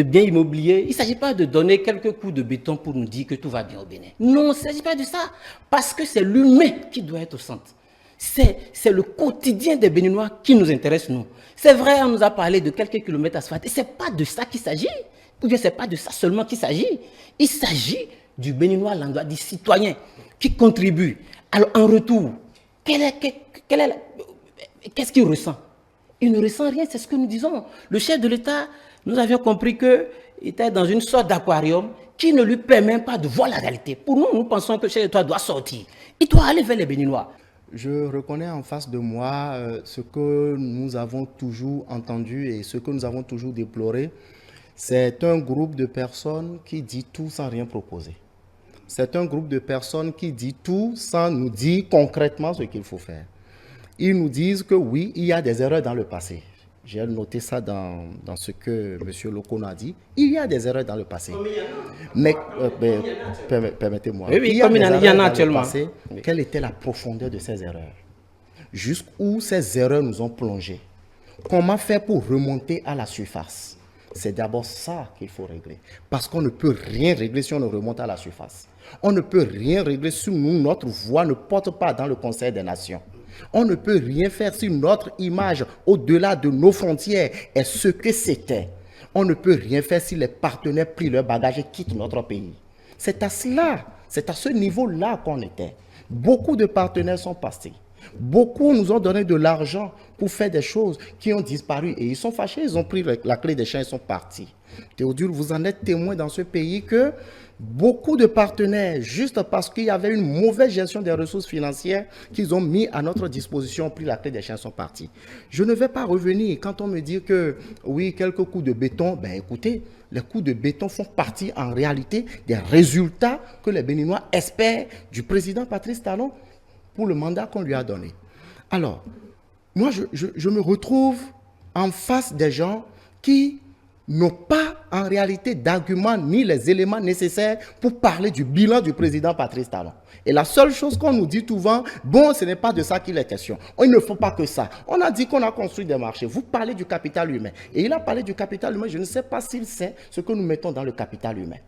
S20: biens immobiliers, il ne s'agit pas de donner quelques coups de béton pour nous dire que tout va bien au Bénin. Non, il ne s'agit pas de ça. Parce que c'est l'humain qui doit être au centre. C'est le quotidien des Béninois qui nous intéresse, nous. C'est vrai, on nous a parlé de quelques kilomètres asphaltés. Ce n'est pas de ça qu'il s'agit. Ou bien ce n'est pas de ça seulement qu'il s'agit. Il s'agit du Béninois lambda, du citoyen qui contribue. Alors, en retour, qu'est-ce qu'il ressent? Il ne ressent rien, c'est ce que nous disons. Le chef de l'État, nous avions compris qu'il était dans une sorte d'aquarium qui ne lui permet pas de voir la réalité. Pour nous, nous pensons que le chef de l'État doit sortir. Il doit aller vers les Béninois.
S21: Je reconnais en face de moi ce que nous avons toujours entendu et ce que nous avons toujours déploré. C'est un groupe de personnes qui dit tout sans rien proposer. C'est un groupe de personnes qui dit tout sans nous dire concrètement ce qu'il faut faire. Ils nous disent que oui, il y a des erreurs dans le passé. J'ai noté ça dans ce que M. Lokono a dit. Il y a des erreurs dans le passé. Mais permettez-moi.
S20: Oui, comme il y en a actuellement.
S21: Quelle était la profondeur de ces erreurs? Jusqu'où ces erreurs nous ont plongés? Comment faire pour remonter à la surface? C'est d'abord ça qu'il faut régler. Parce qu'on ne peut rien régler si on ne remonte à la surface. On ne peut rien régler si notre voix ne porte pas dans le Conseil des Nations. On ne peut rien faire si notre image au-delà de nos frontières est ce que c'était. On ne peut rien faire si les partenaires plient leur bagage et quittent notre pays. C'est à cela, c'est à ce niveau-là qu'on était. Beaucoup de partenaires sont passés. Beaucoup nous ont donné de l'argent pour faire des choses qui ont disparu et ils sont fâchés, ils ont pris la clé des champs et sont partis. Théodule, vous en êtes témoin dans ce pays que beaucoup de partenaires, juste parce qu'il y avait une mauvaise gestion des ressources financières qu'ils ont mis à notre disposition, ont pris la clé des champs et sont partis. Je ne vais pas revenir quand on me dit que oui, quelques coups de béton, ben écoutez, les coups de béton font partie en réalité des résultats que les Béninois espèrent du président Patrice Talon pour le mandat qu'on lui a donné. Alors, moi, je me retrouve en face des gens qui n'ont pas en réalité d'arguments ni les éléments nécessaires pour parler du bilan du président Patrice Talon. Et la seule chose qu'on nous dit souvent, bon, ce n'est pas de ça qu'il est question. Il ne faut pas que ça. On a dit qu'on a construit des marchés. Vous parlez du capital humain. Et il a parlé du capital humain. Je ne sais pas s'il sait ce que nous mettons dans le capital humain.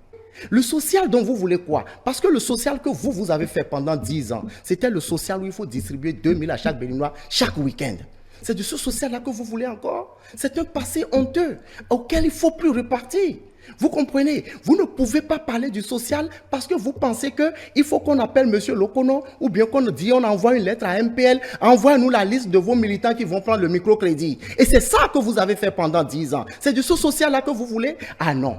S21: Le social dont vous voulez quoi? Parce que le social que vous avez fait pendant 10 ans, c'était le social où il faut distribuer 2000 à chaque Béninois chaque week-end. C'est de ce social-là que vous voulez encore? C'est un passé honteux auquel il ne faut plus repartir. Vous comprenez? Vous ne pouvez pas parler du social parce que vous pensez qu'il faut qu'on appelle M. Lokono ou bien qu'on dit on envoie une lettre à MPL, envoie-nous la liste de vos militants qui vont prendre le microcrédit. Et c'est ça que vous avez fait pendant 10 ans. C'est de ce social-là que vous voulez? Ah non.